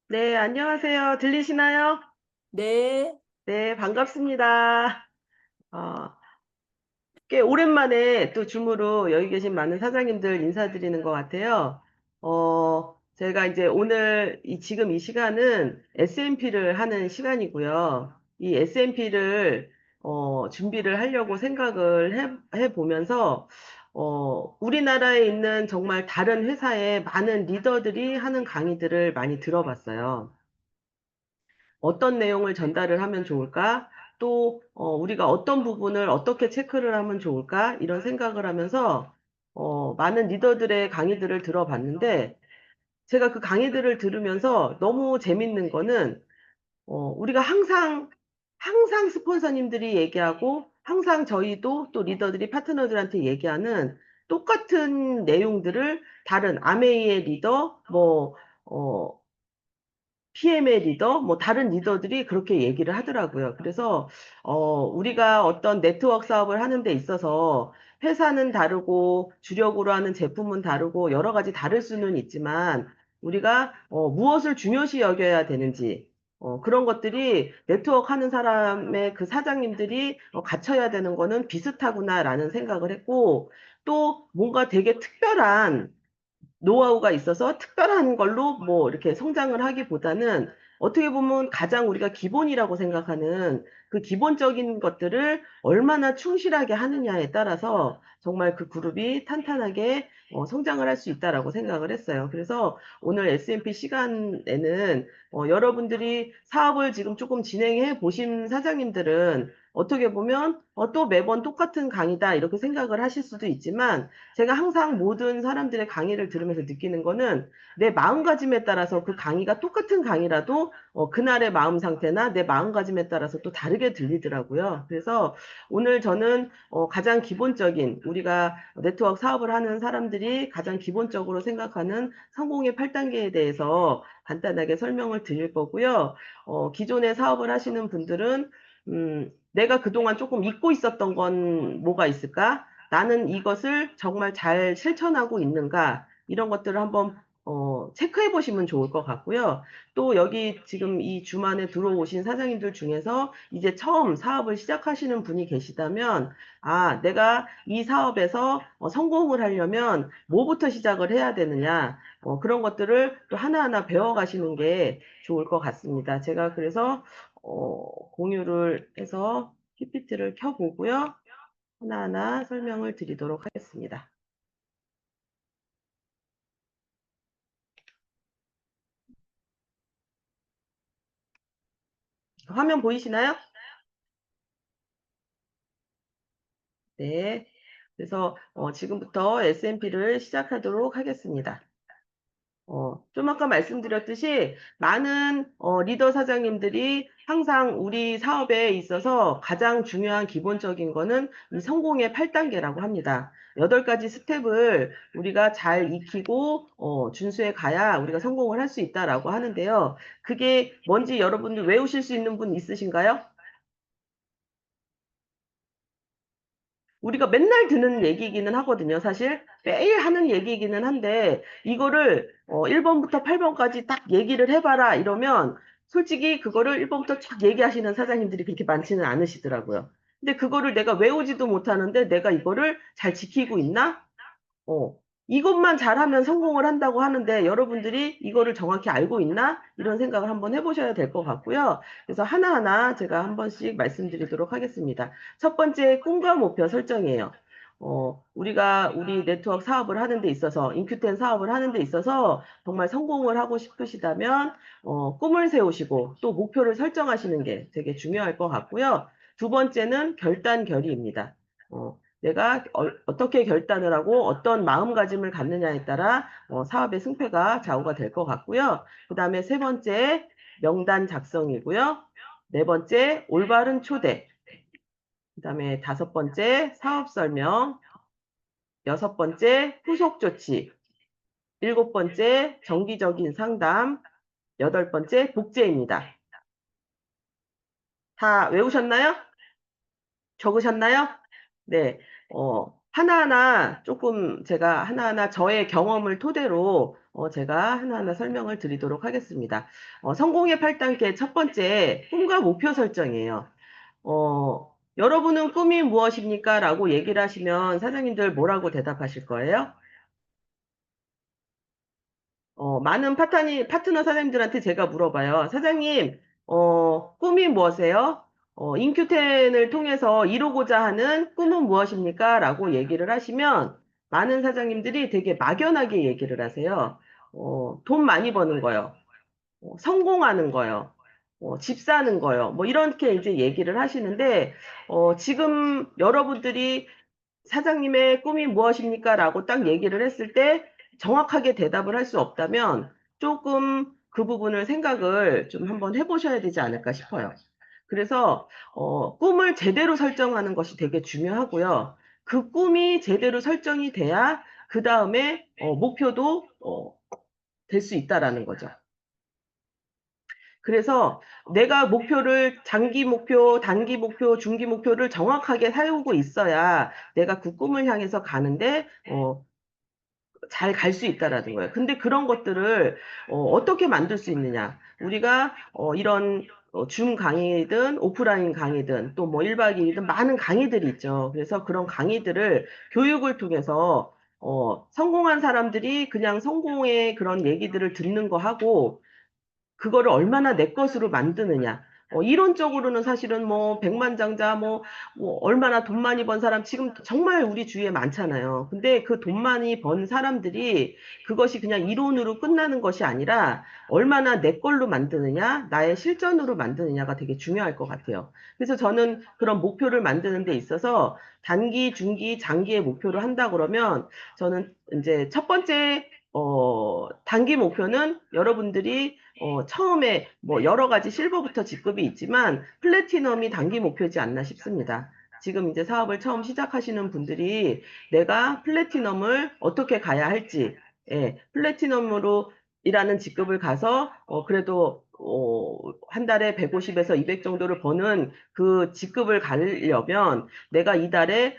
네, 안녕하세요. 들리시나요? 네, 네, 반갑습니다. 어, 꽤 오랜만에 또 줌으로 여기 계신 많은 사장님들 인사드리는 것 같아요. 제가 이제 오늘 지금 이 시간은 S&P를 하는 시간이고요. 이 S&P를 준비를 하려고 생각을 해보면서 우리나라에 있는 정말 다른 회사의 많은 리더들이 하는 강의들을 많이 들어봤어요. 어떤 내용을 전달을 하면 좋을까? 또 우리가 어떤 부분을 어떻게 체크를 하면 좋을까? 이런 생각을 하면서 많은 리더들의 강의들을 들어봤는데 제가 그 강의들을 들으면서 너무 재밌는 거는 우리가 항상 스폰서님들이 얘기하고 항상 저희도 또 리더들이 파트너들한테 얘기하는 똑같은 내용들을 다른 아메이의 리더, PM의 리더, 뭐 다른 리더들이 그렇게 얘기를 하더라고요. 그래서 우리가 어떤 네트워크 사업을 하는 데 있어서 회사는 다르고 주력으로 하는 제품은 다르고 여러 가지 다를 수는 있지만 우리가 무엇을 중요시 여겨야 되는지 그런 것들이 네트워크 하는 사람의 그 사장님들이 갖춰야 되는 거는 비슷하구나라는 생각을 했고 또 뭔가 되게 특별한 노하우가 있어서 특별한 걸로 뭐 이렇게 성장을 하기보다는 어떻게 보면 가장 우리가 기본이라고 생각하는 그 기본적인 것들을 얼마나 충실하게 하느냐에 따라서 정말 그 그룹이 탄탄하게 성장을 할 수 있다라고 생각을 했어요. 그래서 오늘 S&P 시간에는 여러분들이 사업을 지금 조금 진행해 보신 사장님들은 어떻게 보면 또 매번 똑같은 강의다 이렇게 생각을 하실 수도 있지만 제가 항상 모든 사람들의 강의를 들으면서 느끼는 거는 내 마음가짐에 따라서 그 강의가 똑같은 강의라도 그날의 마음 상태나 내 마음가짐에 따라서 또 다르게 들리더라고요. 그래서 오늘 저는 가장 기본적인 우리가 네트워크 사업을 하는 사람들이 가장 기본적으로 생각하는 성공의 8단계에 대해서 간단하게 설명을 드릴 거고요. 기존에 사업을 하시는 분들은 내가 그동안 조금 잊고 있었던 건 뭐가 있을까? 나는 이것을 정말 잘 실천하고 있는가? 이런 것들을 한번 체크해 보시면 좋을 것 같고요. 또 여기 지금 이 주만에 들어오신 사장님들 중에서 이제 처음 사업을 시작하시는 분이 계시다면, 아, 내가 이 사업에서 성공을 하려면 뭐부터 시작을 해야 되느냐? 그런 것들을 또 하나하나 배워가시는 게 좋을 것 같습니다. 제가 그래서 공유를 해서 PPT를 켜보고요. 하나하나 설명을 드리도록 하겠습니다. 화면 보이시나요? 네. 그래서 지금부터 S&P를 시작하도록 하겠습니다. 좀 아까 말씀드렸듯이 많은 리더 사장님들이 항상 우리 사업에 있어서 가장 중요한 기본적인 거는 이 성공의 8단계라고 합니다. 8가지 스텝을 우리가 잘 익히고 준수해 가야 우리가 성공을 할 수 있다라고 하는데요. 그게 뭔지 여러분들 외우실 수 있는 분 있으신가요? 우리가 맨날 듣는 얘기이기는 하거든요, 사실. 매일 하는 얘기이기는 한데, 이거를 1번부터 8번까지 딱 얘기를 해봐라 이러면, 솔직히 그거를 1번부터 쫙 얘기하시는 사장님들이 그렇게 많지는 않으시더라고요. 근데 그거를 내가 외우지도 못하는데 내가 이거를 잘 지키고 있나? 어, 이것만 잘하면 성공을 한다고 하는데 여러분들이 이거를 정확히 알고 있나? 이런 생각을 한번 해보셔야 될 것 같고요. 그래서 하나하나 제가 한 번씩 말씀드리도록 하겠습니다. 첫 번째, 꿈과 목표 설정이에요. 우리가 우리 네트워크 사업을 하는 데 있어서, 인큐텐 사업을 하는 데 있어서 정말 성공을 하고 싶으시다면, 꿈을 세우시고 또 목표를 설정하시는 게 되게 중요할 것 같고요. 두 번째는 결단 결의입니다. 내가 떻게 결단을 하고 어떤 마음가짐을 갖느냐에 따라 사업의 승패가 좌우가 될 것 같고요. 그 다음에 세 번째 명단 작성이고요. 네 번째 올바른 초대. 그 다음에 다섯 번째 사업 설명. 여섯 번째 후속 조치. 일곱 번째 정기적인 상담. 여덟 번째 복제입니다. 다 외우셨나요? 적으셨나요? 네. 하나하나 조금 제가 하나하나 저의 경험을 토대로 제가 하나하나 설명을 드리도록 하겠습니다. 성공의 8단계 첫 번째, 꿈과 목표 설정이에요. 여러분은 꿈이 무엇입니까? 라고 얘기를 하시면 사장님들 뭐라고 대답하실 거예요? 많은 파트너 사장님들한테 제가 물어봐요. 사장님, 꿈이 무엇이에요? 인큐텐을 통해서 이루고자 하는 꿈은 무엇입니까? 라고 얘기를 하시면 많은 사장님들이 되게 막연하게 얘기를 하세요. 돈 많이 버는 거요. 성공하는 거요. 집 사는 거요. 뭐 이렇게 이제 얘기를 하시는데, 지금 여러분들이 사장님의 꿈이 무엇입니까? 라고 딱 얘기를 했을 때 정확하게 대답을 할 수 없다면 조금 그 부분을 생각을 좀 한번 해보셔야 되지 않을까 싶어요. 그래서 꿈을 제대로 설정하는 것이 되게 중요하고요. 그 꿈이 제대로 설정이 돼야 그 다음에 목표도 될 수 있다라는 거죠. 그래서 내가 목표를 장기 목표, 단기 목표, 중기 목표를 정확하게 세우고 있어야 내가 그 꿈을 향해서 가는데 잘 갈 수 있다라는 거예요. 근데 그런 것들을 어떻게 만들 수 있느냐? 우리가 이런 줌 강의든 오프라인 강의든 또 뭐 1박 2일이든 많은 강의들이 있죠. 그래서 그런 강의들을 교육을 통해서 성공한 사람들이 그냥 성공의 그런 얘기들을 듣는 거 하고 그거를 얼마나 내 것으로 만드느냐. 이론적으로는 사실은 뭐 백만장자 뭐 얼마나 돈 많이 번 사람 지금 정말 우리 주위에 많잖아요. 근데 그 돈 많이 번 사람들이 그것이 그냥 이론으로 끝나는 것이 아니라 얼마나 내 걸로 만드느냐, 나의 실전으로 만드느냐가 되게 중요할 것 같아요. 그래서 저는 그런 목표를 만드는 데 있어서 단기, 중기, 장기의 목표를 한다 그러면 저는 이제 첫 번째 단기 목표는 여러분들이 처음에 뭐 여러 가지 실버부터 직급이 있지만 플래티넘이 단기 목표지 않나 싶습니다. 지금 이제 사업을 처음 시작하시는 분들이 내가 플래티넘을 어떻게 가야 할지, 예, 플래티넘으로 일하는 직급을 가서 그래도 한 달에 150에서 200 정도를 버는 그 직급을 가려면 내가 이달에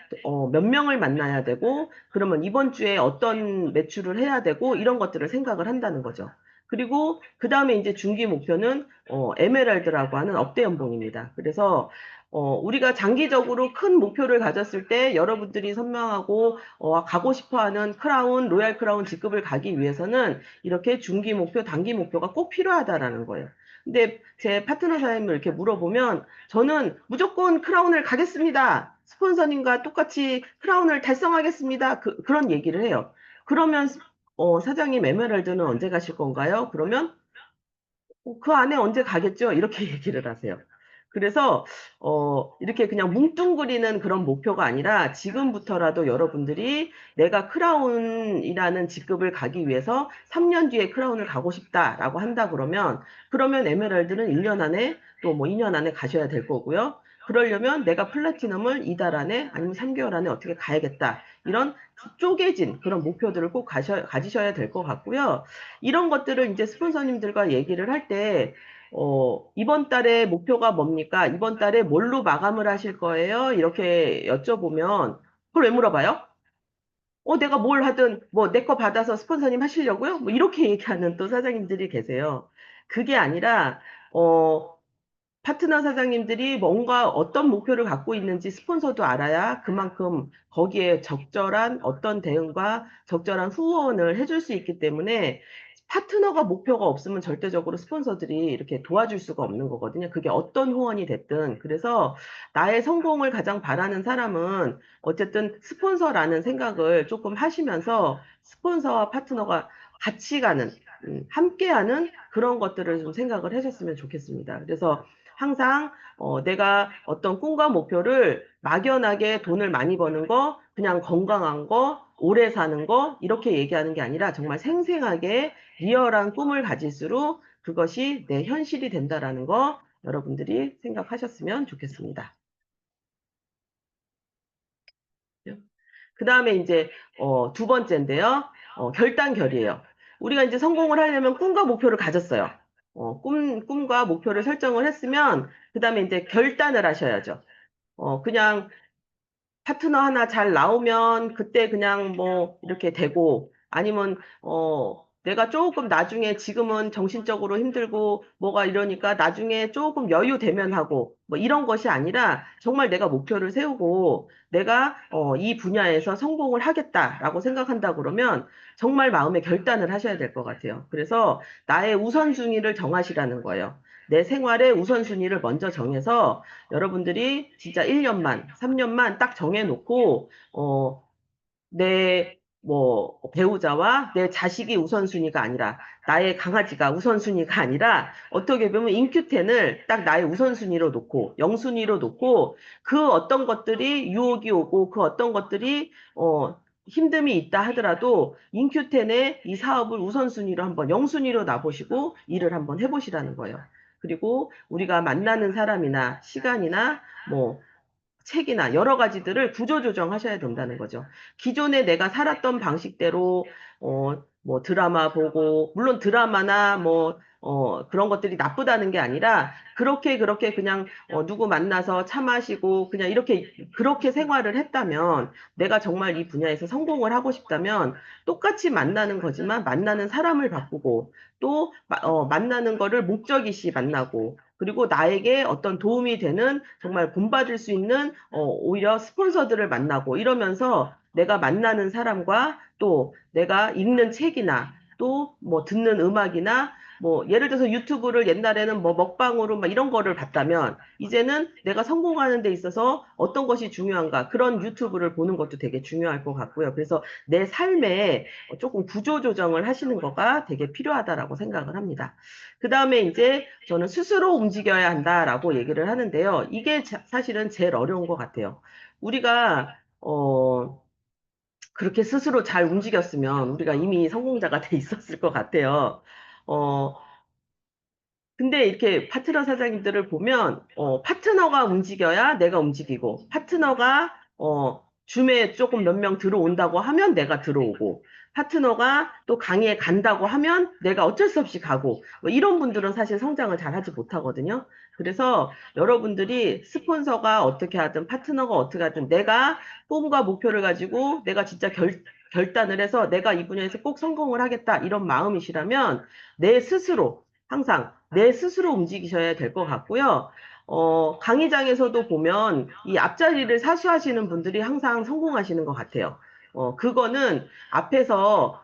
몇 명을 만나야 되고 그러면 이번 주에 어떤 매출을 해야 되고 이런 것들을 생각을 한다는 거죠. 그리고 그 다음에 이제 중기 목표는 에메랄드라고 하는 억대 연봉입니다. 그래서 우리가 장기적으로 큰 목표를 가졌을 때 여러분들이 선명하고 가고 싶어하는 크라운, 로얄 크라운 직급을 가기 위해서는 이렇게 중기 목표, 단기 목표가 꼭 필요하다라는 거예요. 근데 제 파트너 사장님을 이렇게 물어보면 저는 무조건 크라운을 가겠습니다. 스폰서님과 똑같이 크라운을 달성하겠습니다. 그런 얘기를 해요. 그러면 사장님 에메랄드는 언제 가실 건가요? 그러면 그 안에 언제 가겠죠? 이렇게 얘기를 하세요. 그래서 이렇게 그냥 뭉뚱그리는 그런 목표가 아니라 지금부터라도 여러분들이 내가 크라운이라는 직급을 가기 위해서 3년 뒤에 크라운을 가고 싶다라고 한다 그러면 에메랄드는 1년 안에 또 뭐 2년 안에 가셔야 될 거고요. 그러려면 내가 플래티넘을 2달 안에 아니면 3개월 안에 어떻게 가야겠다. 이런 쪼개진 그런 목표들을 꼭 가지셔야 될 것 같고요. 이런 것들을 이제 스폰서님들과 얘기를 할 때, 이번 달에 목표가 뭡니까? 이번 달에 뭘로 마감을 하실 거예요? 이렇게 여쭤보면, 그걸 왜 물어봐요? 내가 뭘 하든, 뭐, 내 거 받아서 스폰서님 하시려고요? 뭐, 이렇게 얘기하는 또 사장님들이 계세요. 그게 아니라, 어, 파트너 사장님들이 뭔가 어떤 목표를 갖고 있는지 스폰서도 알아야 그만큼 거기에 적절한 어떤 대응과 적절한 후원을 해줄 수 있기 때문에 파트너가 목표가 없으면 절대적으로 스폰서들이 이렇게 도와줄 수가 없는 거거든요. 그게 어떤 후원이 됐든. 그래서 나의 성공을 가장 바라는 사람은 어쨌든 스폰서라는 생각을 조금 하시면서 스폰서와 파트너가 같이 가는, 함께하는 그런 것들을 좀 생각을 하셨으면 좋겠습니다. 그래서 항상 내가 어떤 꿈과 목표를 막연하게 돈을 많이 버는 거, 그냥 건강한 거, 오래 사는 거 이렇게 얘기하는 게 아니라 정말 생생하게 리얼한 꿈을 가질수록 그것이 내 현실이 된다라는 거 여러분들이 생각하셨으면 좋겠습니다. 그 다음에 이제 두 번째인데요. 결단결이에요. 우리가 이제 성공을 하려면 꿈과 목표를 가졌어요. 꿈과 목표를 설정을 했으면 그 다음에 이제 결단을 하셔야죠. 그냥 파트너 하나 잘 나오면 그때 그냥 뭐 이렇게 되고 아니면 내가 조금 나중에 지금은 정신적으로 힘들고 뭐가 이러니까 나중에 조금 여유 되면 하고 뭐 이런 것이 아니라 정말 내가 목표를 세우고 내가 이 분야에서 성공을 하겠다라고 생각한다 그러면 정말 마음의 결단을 하셔야 될 것 같아요. 그래서 나의 우선순위를 정하시라는 거예요. 내 생활의 우선순위를 먼저 정해서 여러분들이 진짜 1년만, 3년만 딱 정해놓고, 내, 배우자와 내 자식이 우선순위가 아니라, 나의 강아지가 우선순위가 아니라, 어떻게 보면 인큐텐을 딱 나의 우선순위로 놓고, 영순위로 놓고, 그 어떤 것들이 유혹이 오고, 그 어떤 것들이, 힘듦이 있다 하더라도, 인큐텐의 이 사업을 우선순위로 한번 영순위로 놔보시고, 일을 한번 해보시라는 거예요. 그리고 우리가 만나는 사람이나 시간이나 뭐 책이나 여러 가지들을 구조조정하셔야 된다는 거죠. 기존에 내가 살았던 방식대로 뭐 드라마 보고 물론 드라마나 그런 것들이 나쁘다는 게 아니라 그렇게 그냥 누구 만나서 차 마시고 그냥 이렇게 그렇게 생활을 했다면 내가 정말 이 분야에서 성공을 하고 싶다면 똑같이 만나는 거지만 만나는 사람을 바꾸고 또 만나는 거를 목적이시 만나고 그리고 나에게 어떤 도움이 되는 정말 본받을 수 있는 오히려 스폰서들을 만나고 이러면서 내가 만나는 사람과 또 내가 읽는 책이나 또 뭐 듣는 음악이나 뭐 예를 들어서 유튜브를 옛날에는 뭐 먹방으로 막 이런 거를 봤다면 이제는 내가 성공하는 데 있어서 어떤 것이 중요한가 그런 유튜브를 보는 것도 되게 중요할 것 같고요. 그래서 내 삶에 조금 구조 조정을 하시는 거가 되게 필요하다라고 생각을 합니다. 그 다음에 이제 저는 스스로 움직여야 한다라고 얘기를 하는데요. 이게 사실은 제일 어려운 것 같아요. 우리가, 그렇게 스스로 잘 움직였으면 우리가 이미 성공자가 돼 있었을 것 같아요. 어, 근데 이렇게 파트너 사장님들을 보면 파트너가 움직여야 내가 움직이고 파트너가 줌에 조금 몇 명 들어온다고 하면 내가 들어오고 파트너가 또 강의에 간다고 하면 내가 어쩔 수 없이 가고 뭐 이런 분들은 사실 성장을 잘 하지 못하거든요. 그래서 여러분들이 스폰서가 어떻게 하든 파트너가 어떻게 하든 내가 꿈과 목표를 가지고 내가 진짜 결단을 해서 내가 이 분야에서 꼭 성공을 하겠다 이런 마음이시라면 내 스스로 항상 내 스스로 움직이셔야 될 것 같고요. 강의장에서도 보면 이 앞자리를 사수하시는 분들이 항상 성공하시는 것 같아요. 그거는 앞에서,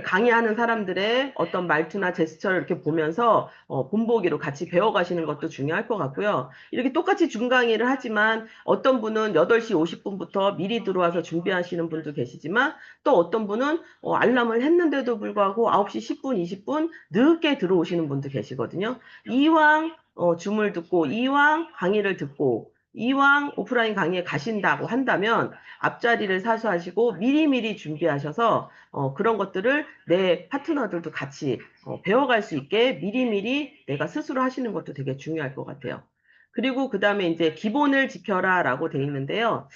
강의하는 사람들의 어떤 말투나 제스처를 이렇게 보면서 본보기로 같이 배워가시는 것도 중요할 것 같고요. 이렇게 똑같이 중강의를 하지만 어떤 분은 8시 50분부터 미리 들어와서 준비하시는 분도 계시지만 또 어떤 분은 알람을 했는데도 불구하고 9시 10분, 20분 늦게 들어오시는 분도 계시거든요. 이왕 줌을 듣고 이왕 강의를 듣고 이왕 오프라인 강의에 가신다고 한다면 앞자리를 사수하시고 미리미리 준비하셔서 그런 것들을 내 파트너들도 같이 배워갈 수 있게 미리미리 내가 스스로 하시는 것도 되게 중요할 것 같아요. 그리고 그 다음에 이제 기본을 지켜라 라고 돼 있는데요.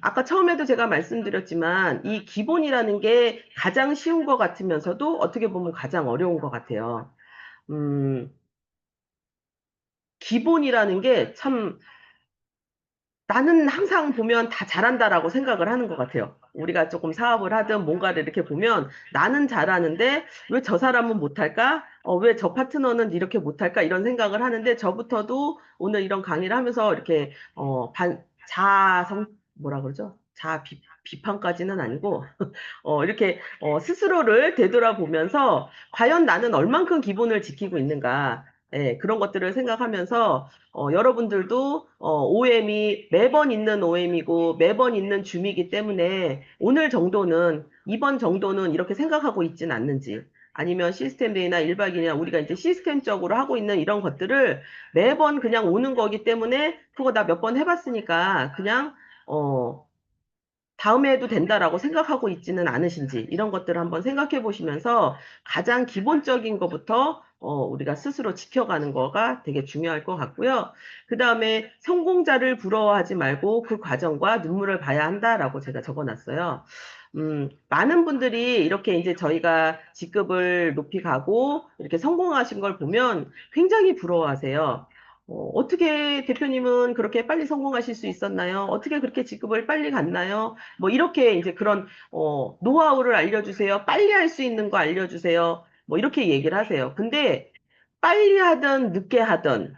아까 처음에도 제가 말씀드렸지만 이 기본이라는 게 가장 쉬운 것 같으면서도 어떻게 보면 가장 어려운 것 같아요. 음, 기본이라는 게참 나는 항상 보면 다 잘한다라고 생각을 하는 것 같아요. 우리가 조금 사업을 하든 뭔가를 이렇게 보면 나는 잘하는데 왜 저 사람은 못할까? 왜 저 파트너는 이렇게 못할까? 이런 생각을 하는데 저부터도 오늘 이런 강의를 하면서 이렇게 뭐라 그러죠? 비판까지는 아니고 이렇게 스스로를 되돌아보면서 과연 나는 얼만큼 기본을 지키고 있는가? 예, 그런 것들을 생각하면서 여러분들도 OM이 매번 있는 OM이고 매번 있는 줌이기 때문에 오늘 정도는 이번 정도는 이렇게 생각하고 있진 않는지 아니면 시스템 데이나 1박 2일이나 우리가 이제 시스템적으로 하고 있는 이런 것들을 매번 그냥 오는 거기 때문에 그거 나 몇 번 해봤으니까 그냥 어, 다음에 해도 된다라고 생각하고 있지는 않으신지 이런 것들을 한번 생각해 보시면서 가장 기본적인 것부터 우리가 스스로 지켜가는 거가 되게 중요할 것 같고요. 그 다음에 성공자를 부러워하지 말고 그 과정과 눈물을 봐야 한다라고 제가 적어놨어요. 많은 분들이 이렇게 이제 저희가 직급을 높이 가고 이렇게 성공하신 걸 보면 굉장히 부러워하세요. 어떻게 대표님은 그렇게 빨리 성공하실 수 있었나요? 어떻게 그렇게 직급을 빨리 갔나요? 뭐 이렇게 이제 그런 노하우를 알려주세요. 빨리 할 수 있는 거 알려주세요. 뭐 이렇게 얘기를 하세요. 근데 빨리 하든 늦게 하든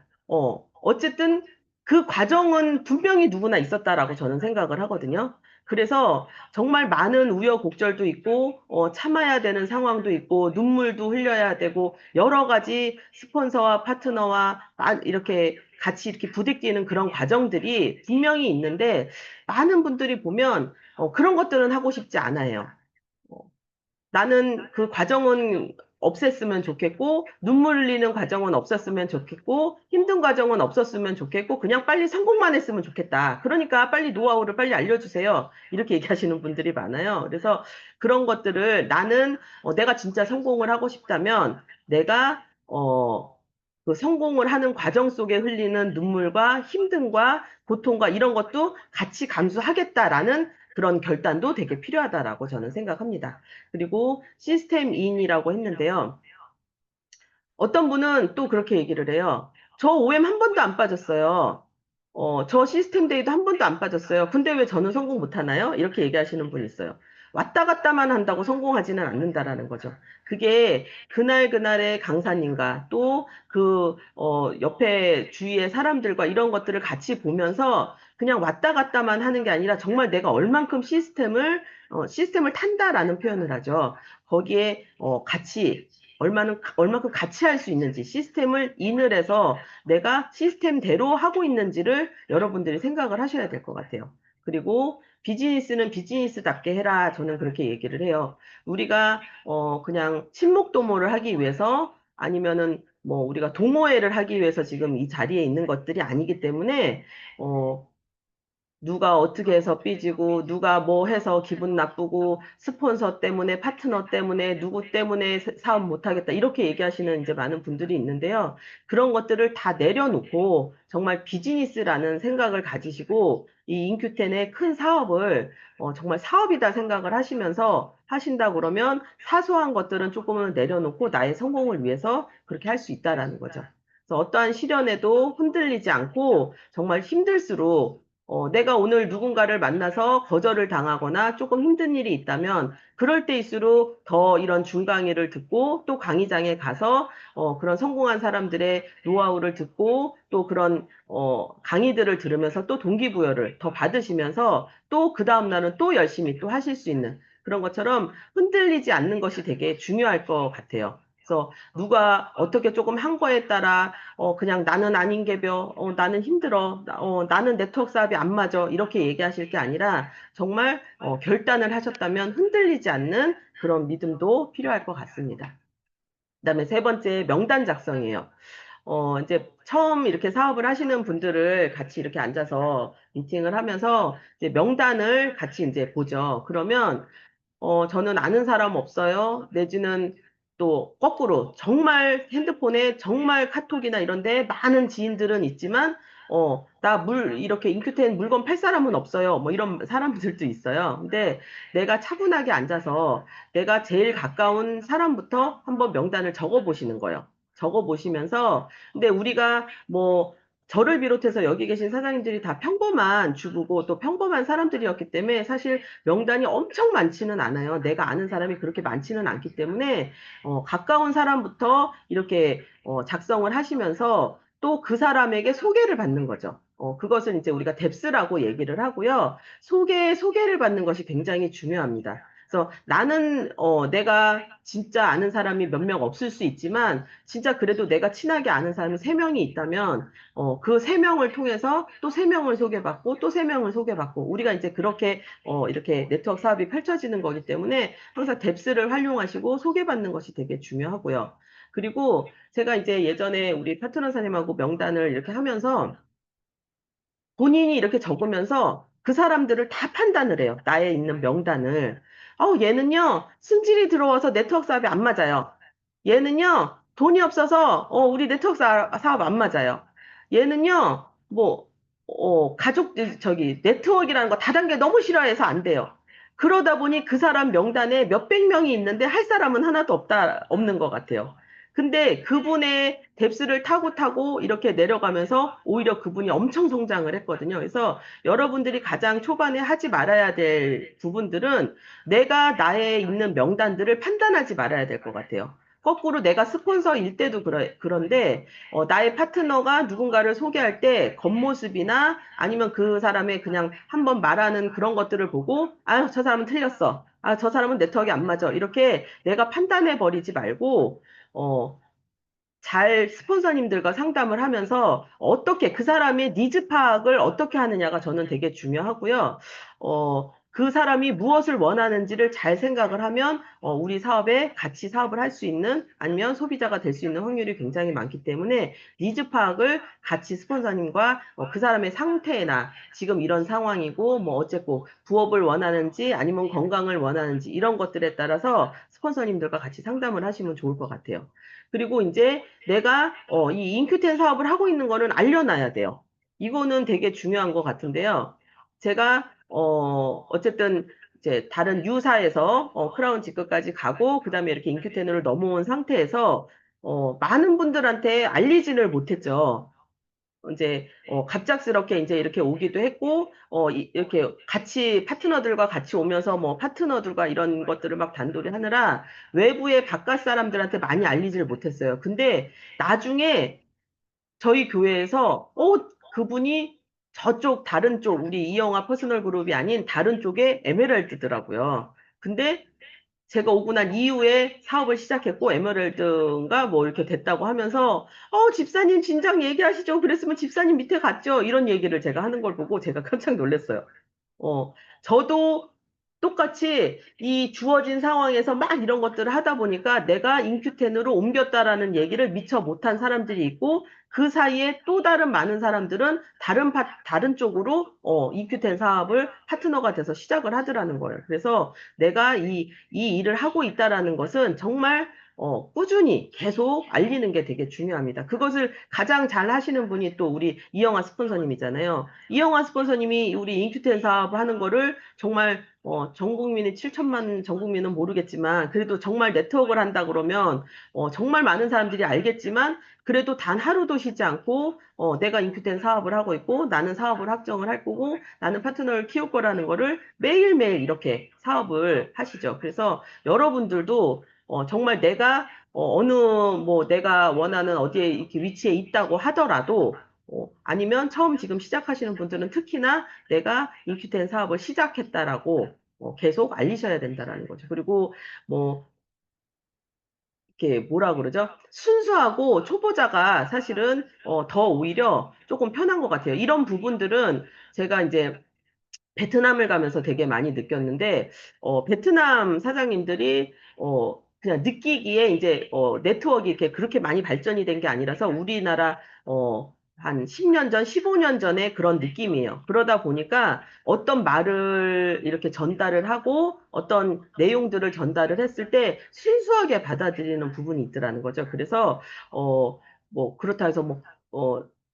어쨌든 그 과정은 분명히 누구나 있었다라고 저는 생각을 하거든요. 그래서 정말 많은 우여곡절도 있고 참아야 되는 상황도 있고 눈물도 흘려야 되고 여러 가지 스폰서와 파트너와 이렇게 같이 이렇게 부딪히는 그런 과정들이 분명히 있는데 많은 분들이 보면 그런 것들은 하고 싶지 않아요. 어, 나는 그 과정은 없앴으면 좋겠고, 눈물 흘리는 과정은 없었으면 좋겠고, 힘든 과정은 없었으면 좋겠고, 그냥 빨리 성공만 했으면 좋겠다. 그러니까 빨리 노하우를 빨리 알려주세요. 이렇게 얘기하시는 분들이 많아요. 그래서 그런 것들을 나는 내가 진짜 성공을 하고 싶다면 내가 그 성공을 하는 과정 속에 흘리는 눈물과 힘듦과 고통과 이런 것도 같이 감수하겠다라는 그런 결단도 되게 필요하다라고 저는 생각합니다. 그리고 시스템인이라고 했는데요. 어떤 분은 또 그렇게 얘기를 해요. 저 OM 한 번도 안 빠졌어요. 저 시스템 데이도 한 번도 안 빠졌어요. 근데 왜 저는 성공 못 하나요? 이렇게 얘기하시는 분이 있어요. 왔다 갔다만 한다고 성공하지는 않는다라는 거죠. 그게 그날 그날의 강사님과 또 그, 옆에 주위의 사람들과 이런 것들을 같이 보면서 그냥 왔다 갔다만 하는 게 아니라 정말 내가 얼만큼 시스템을 탄다라는 표현을 하죠. 거기에, 같이 얼마큼 같이 할 수 있는지 시스템을 인을 해서 내가 시스템대로 하고 있는지를 여러분들이 생각을 하셔야 될 것 같아요. 그리고 비즈니스는 비즈니스답게 해라. 저는 그렇게 얘기를 해요. 우리가 그냥 친목도모를 하기 위해서 아니면은 뭐 우리가 동호회를 하기 위해서 지금 이 자리에 있는 것들이 아니기 때문에 어, 누가 어떻게 해서 삐지고, 누가 뭐 해서 기분 나쁘고, 스폰서 때문에, 파트너 때문에, 누구 때문에 사업 못하겠다. 이렇게 얘기하시는 이제 많은 분들이 있는데요. 그런 것들을 다 내려놓고, 정말 비즈니스라는 생각을 가지시고, 이 인큐텐의 큰 사업을 정말 사업이다 생각을 하시면서 하신다 그러면 사소한 것들은 조금은 내려놓고 나의 성공을 위해서 그렇게 할 수 있다라는 거죠. 그래서 어떠한 시련에도 흔들리지 않고 정말 힘들수록 내가 오늘 누군가를 만나서 거절을 당하거나 조금 힘든 일이 있다면 그럴 때일수록 더 이런 중강의를 듣고 또 강의장에 가서 그런 성공한 사람들의 노하우를 듣고 또 그런 강의들을 들으면서 또 동기부여를 더 받으시면서 또 그 다음날은 또 열심히 또 하실 수 있는 그런 것처럼 흔들리지 않는 것이 되게 중요할 것 같아요. 그래서 누가 어떻게 조금 한 거에 따라 그냥 나는 아닌 개벼, 나는 힘들어, 나는 네트워크 사업이 안 맞아, 이렇게 얘기하실 게 아니라 정말 결단을 하셨다면 흔들리지 않는 그런 믿음도 필요할 것 같습니다. 그다음에 세 번째 명단 작성이에요. 이제 처음 이렇게 사업을 하시는 분들을 같이 이렇게 앉아서 미팅을 하면서 이제 명단을 같이 이제 보죠. 그러면 저는 아는 사람 없어요. 내지는 또 거꾸로 정말 핸드폰에 정말 카톡이나 이런데 많은 지인들은 있지만 나 이렇게 인큐텐 물건 팔 사람은 없어요. 뭐 이런 사람들도 있어요. 근데 내가 차분하게 앉아서 내가 제일 가까운 사람부터 한번 명단을 적어 보시는 거예요. 적어 보시면서 근데 우리가 뭐 저를 비롯해서 여기 계신 사장님들이 다 평범한 주부고 또 평범한 사람들이었기 때문에 사실 명단이 엄청 많지는 않아요. 내가 아는 사람이 그렇게 많지는 않기 때문에 가까운 사람부터 이렇게 작성을 하시면서 또 그 사람에게 소개를 받는 거죠. 그것은 이제 우리가 뎁스라고 얘기를 하고요. 소개를 받는 것이 굉장히 중요합니다. 그래서 나는 내가 진짜 아는 사람이 몇 명 없을 수 있지만 진짜 그래도 내가 친하게 아는 사람이 세 명이 있다면 그 세 명을 통해서 또 세 명을 소개받고 또 세 명을 소개받고 우리가 이제 그렇게 이렇게 네트워크 사업이 펼쳐지는 거기 때문에 항상 뎁스를 활용하시고 소개받는 것이 되게 중요하고요. 그리고 제가 이제 예전에 우리 파트너사님하고 명단을 이렇게 하면서 본인이 이렇게 적으면서 그 사람들을 다 판단을 해요. 나에 있는 명단을. 얘는요, 승질이 들어와서 네트워크 사업이 안 맞아요. 얘는요, 돈이 없어서, 우리 네트워크 사업 안 맞아요. 얘는요, 뭐, 네트워크라는 거 다단계 너무 싫어해서 안 돼요. 그러다 보니 그 사람 명단에 몇백 명이 있는데 할 사람은 하나도 없는 것 같아요. 근데 그분의 뎁스를 타고 이렇게 내려가면서 오히려 그분이 엄청 성장을 했거든요. 그래서 여러분들이 가장 초반에 하지 말아야 될 부분들은 내가 나의 있는 명단들을 판단하지 말아야 될 것 같아요. 거꾸로 내가 스폰서일 때도 그런데 나의 파트너가 누군가를 소개할 때 겉모습이나 아니면 그 사람의 그냥 한번 말하는 그런 것들을 보고 아, 저 사람은 틀렸어. 아, 저 사람은 네트워크가 안 맞아. 이렇게 내가 판단해 버리지 말고 어, 잘 스폰서님들과 상담을 하면서 어떻게 그 사람의 니즈 파악을 어떻게 하느냐가 저는 되게 중요하고요. 그 사람이 무엇을 원하는지를 잘 생각을 하면 우리 사업에 같이 사업을 할 수 있는 아니면 소비자가 될 수 있는 확률이 굉장히 많기 때문에 니즈 파악을 같이 스폰서님과 그 사람의 상태나 지금 이런 상황이고 뭐 어쨌고 부업을 원하는지 아니면 건강을 원하는지 이런 것들에 따라서 스폰서님들과 같이 상담을 하시면 좋을 것 같아요. 그리고 이제 내가 이 인큐텐 사업을 하고 있는 거는 알려놔야 돼요. 이거는 되게 중요한 것 같은데요. 제가 어쨌든 이제 다른 유사에서 크라운 직급까지 가고 그다음에 이렇게 인큐텐으로 넘어온 상태에서 많은 분들한테 알리지를 못했죠. 이제 갑작스럽게 이제 이렇게 오기도 했고 이렇게 같이 파트너들과 같이 오면서 뭐 파트너들과 이런 것들을 막 단돌이 하느라 외부의 바깥 사람들한테 많이 알리지를 못했어요. 근데 나중에 저희 교회에서 그분이 저쪽 다른 쪽 우리 이영화 퍼스널 그룹이 아닌 다른 쪽에 에메랄드더라고요. 근데 제가 오고 난 이후에 사업을 시작했고, 에메랄드인가 뭐 이렇게 됐다고 하면서, 집사님 진작 얘기하시죠. 그랬으면 집사님 밑에 갔죠. 이런 얘기를 제가 하는 걸 보고 제가 깜짝 놀랐어요. 어, 저도 똑같이 이 주어진 상황에서 막 이런 것들을 하다 보니까 내가 인큐텐으로 옮겼다라는 얘기를 미처 못한 사람들이 있고 그 사이에 또 다른 많은 사람들은 다른 쪽으로 인큐텐 사업을 파트너가 돼서 시작을 하더라는 거예요. 그래서 내가 이 일을 하고 있다라는 것은 정말 꾸준히 계속 알리는 게 되게 중요합니다. 그것을 가장 잘 하시는 분이 또 우리 이영아 스폰서님이잖아요. 이영화 스폰서님이 우리 인큐텐 사업 하는 거를 정말 전 국민이 7천만 전 국민은 모르겠지만 그래도 정말 네트워크를 한다 그러면 정말 많은 사람들이 알겠지만 그래도 단 하루도 쉬지 않고 내가 인큐텐 사업을 하고 있고 나는 사업을 확정을 할 거고 나는 파트너를 키울 거라는 거를 매일매일 이렇게 사업을 하시죠. 그래서 여러분들도 정말 내가 어느 뭐 내가 원하는 어디에 이렇게 위치에 있다고 하더라도 아니면 처음 지금 시작하시는 분들은 특히나 내가 인큐텐 사업을 시작했다라고 계속 알리셔야 된다라는 거죠. 그리고 뭐 이렇게 뭐라 그러죠? 순수하고 초보자가 사실은 더 오히려 조금 편한 것 같아요. 이런 부분들은 제가 이제 베트남을 가면서 되게 많이 느꼈는데, 베트남 사장님들이, 그냥 느끼기에 이제, 네트워크가 이렇게 그렇게 많이 발전이 된 게 아니라서 우리나라, 한 10년 전, 15년 전에 그런 느낌이에요. 그러다 보니까 어떤 말을 이렇게 전달을 하고 어떤 내용들을 전달을 했을 때 순수하게 받아들이는 부분이 있더라는 거죠. 그래서, 뭐, 그렇다 해서 뭐,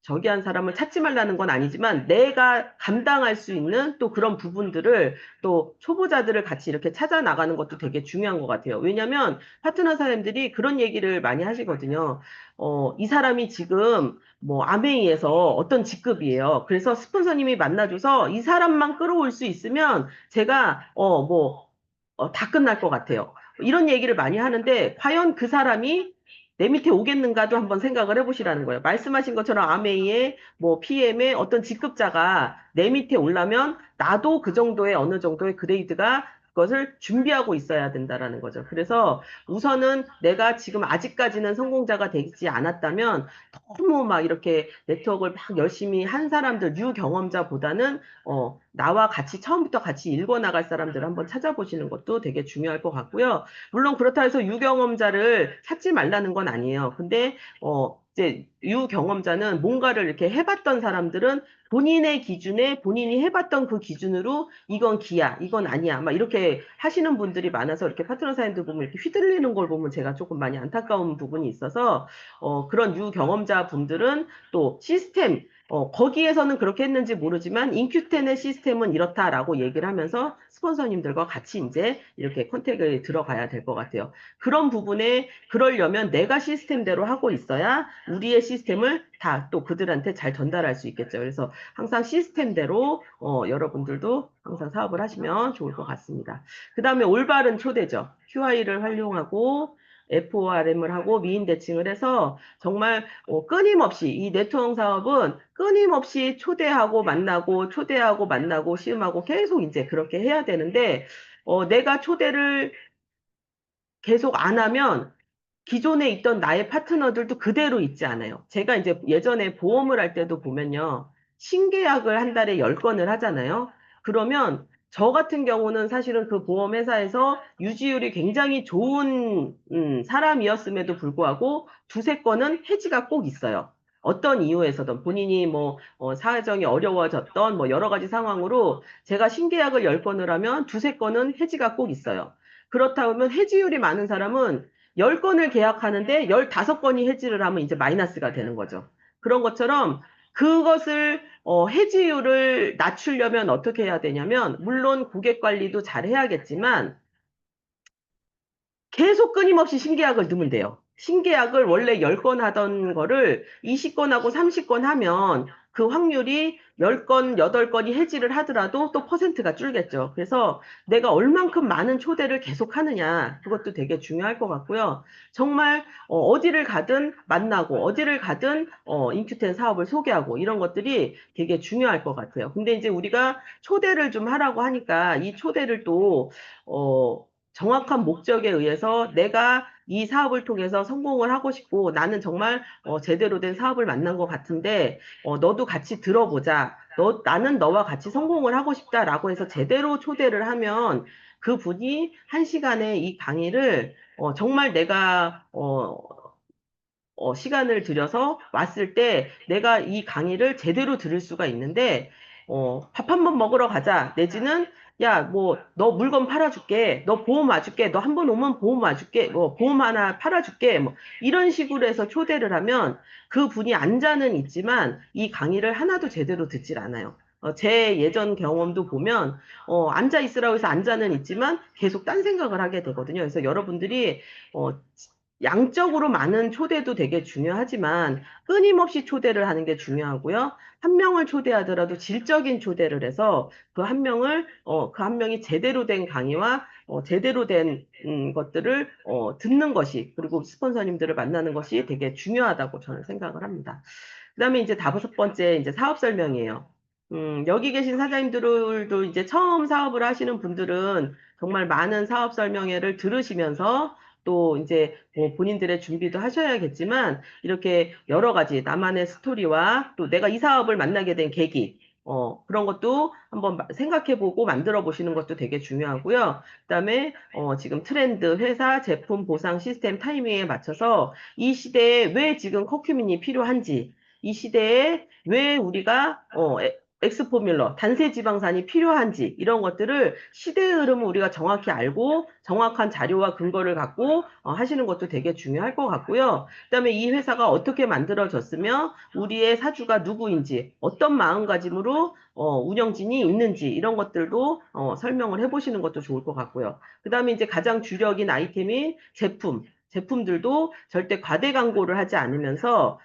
저기 한 사람을 찾지 말라는 건 아니지만 내가 감당할 수 있는 또 그런 부분들을 또 초보자들을 같이 이렇게 찾아 나가는 것도 되게 중요한 것 같아요. 왜냐하면 파트너 사람들이 그런 얘기를 많이 하시거든요. 이 사람이 지금 뭐 아메이에서 어떤 직급이에요. 그래서 스폰서님이 만나줘서 이 사람만 끌어올 수 있으면 제가 다 끝날 것 같아요. 이런 얘기를 많이 하는데 과연 그 사람이 내 밑에 오겠는가도 한번 생각을 해보시라는 거예요. 말씀하신 것처럼 아메이의 뭐 PM의 어떤 직급자가 내 밑에 오려면 나도 그 정도의 어느 정도의 그레이드가 그것을 준비하고 있어야 된다라는 거죠. 그래서 우선은 내가 지금 아직까지는 성공자가 되지 않았다면 너무 막 이렇게 네트워크를 막 열심히 한 사람들, 유경험자보다는 나와 같이 처음부터 같이 읽어 나갈 사람들을 한번 찾아보시는 것도 되게 중요할 것 같고요. 물론 그렇다 해서 유경험자를 찾지 말라는 건 아니에요. 근데 이제 유경험자는 뭔가를 이렇게 해봤던 사람들은 본인의 기준에 본인이 해봤던 그 기준으로 이건 기야, 이건 아니야, 막 이렇게 하시는 분들이 많아서 이렇게 파트너 사연들 보면 이렇게 휘둘리는 걸 보면 제가 조금 많이 안타까운 부분이 있어서 그런 유경험자 분들은 또 시스템 거기에서는 그렇게 했는지 모르지만 인큐텐의 시스템은 이렇다라고 얘기를 하면서 스폰서님들과 같이 이제 이렇게 컨택을 들어가야 될 것 같아요. 그런 부분에 그러려면 내가 시스템대로 하고 있어야 우리의 시스템을 다 또 그들한테 잘 전달할 수 있겠죠. 그래서 항상 시스템대로 여러분들도 항상 사업을 하시면 좋을 것 같습니다. 그 다음에 올바른 초대죠. QI를 활용하고 FORM을 하고 미인 대칭을 해서 정말 끊임없이 이 네트워크 사업은 끊임없이 초대하고 만나고 시음하고 계속 이제 그렇게 해야 되는데 내가 초대를 계속 안 하면 기존에 있던 나의 파트너들도 그대로 있지 않아요. 제가 이제 예전에 보험을 할 때도 보면요. 신계약을 한 달에 10건을 하잖아요. 그러면 저 같은 경우는 사실은 그 보험회사에서 유지율이 굉장히 좋은 사람이었음에도 불구하고 두세 건은 해지가 꼭 있어요. 어떤 이유에서든 본인이 뭐 사정이 어려워졌던 뭐 여러 가지 상황으로 제가 신계약을 10건을 하면 두세 건은 해지가 꼭 있어요. 그렇다 보면 해지율이 많은 사람은 10건을 계약하는데 15건이 해지를 하면 이제 마이너스가 되는 거죠. 그런 것처럼 그것을 해지율을 낮추려면 어떻게 해야 되냐면 물론 고객 관리도 잘 해야겠지만 계속 끊임없이 신계약을 넣으면 돼요. 신계약을 원래 10건 하던 거를 20건하고 30건 하면 그 확률이 10건, 8건이 해지를 하더라도 또 퍼센트가 줄겠죠. 그래서 내가 얼만큼 많은 초대를 계속 하느냐, 그것도 되게 중요할 것 같고요. 정말 어디를 가든 만나고, 어디를 가든 인큐텐 사업을 소개하고 이런 것들이 되게 중요할 것 같아요. 근데 이제 우리가 초대를 좀 하라고 하니까 이 초대를 또 정확한 목적에 의해서 내가 이 사업을 통해서 성공을 하고 싶고 나는 정말 제대로 된 사업을 만난 것 같은데 너도 같이 들어보자. 나는 너와 같이 성공을 하고 싶다라고 해서 제대로 초대를 하면 그 분이 한 시간에 이 강의를 정말 내가 시간을 들여서 왔을 때 내가 이 강의를 제대로 들을 수가 있는데, 밥 한 번 먹으러 가자. 내지는, 야, 뭐, 너 물건 팔아줄게. 너 보험 와줄게. 너 한 번 오면 보험 와줄게. 뭐, 보험 하나 팔아줄게. 뭐, 이런 식으로 해서 초대를 하면 그 분이 앉아는 있지만 이 강의를 하나도 제대로 듣질 않아요. 제 예전 경험도 보면, 앉아 있으라고 해서 앉아는 있지만 계속 딴 생각을 하게 되거든요. 그래서 여러분들이, 어, 양적으로 많은 초대도 되게 중요하지만 끊임없이 초대를 하는 게 중요하고요. 한 명을 초대하더라도 질적인 초대를 해서 그 한 명이 제대로 된 강의와 제대로 된 것들을 듣는 것이 그리고 스폰서님들을 만나는 것이 되게 중요하다고 저는 생각을 합니다. 그다음에 이제 다섯 번째 이제 사업 설명이에요. 여기 계신 사장님들도 이제 처음 사업을 하시는 분들은 정말 많은 사업 설명회를 들으시면서 또 이제 뭐 본인들의 준비도 하셔야겠지만 이렇게 여러 가지 나만의 스토리와 또 내가 이 사업을 만나게 된 계기, 그런 것도 한번 생각해보고 만들어 보시는 것도 되게 중요하고요. 그다음에 지금 트렌드, 회사, 제품, 보상, 시스템, 타이밍에 맞춰서 이 시대에 왜 지금 커큐민이 필요한지, 이 시대에 왜 우리가 엑스포뮬러, 단세 지방산이 필요한지 이런 것들을 시대의 흐름을 우리가 정확히 알고 정확한 자료와 근거를 갖고 하시는 것도 되게 중요할 것 같고요. 그다음에 이 회사가 어떻게 만들어졌으며 우리의 사주가 누구인지 어떤 마음가짐으로 운영진이 있는지 이런 것들도 설명을 해보시는 것도 좋을 것 같고요. 그다음에 이제 가장 주력인 아이템이 제품들도 절대 과대 광고를 하지 않으면서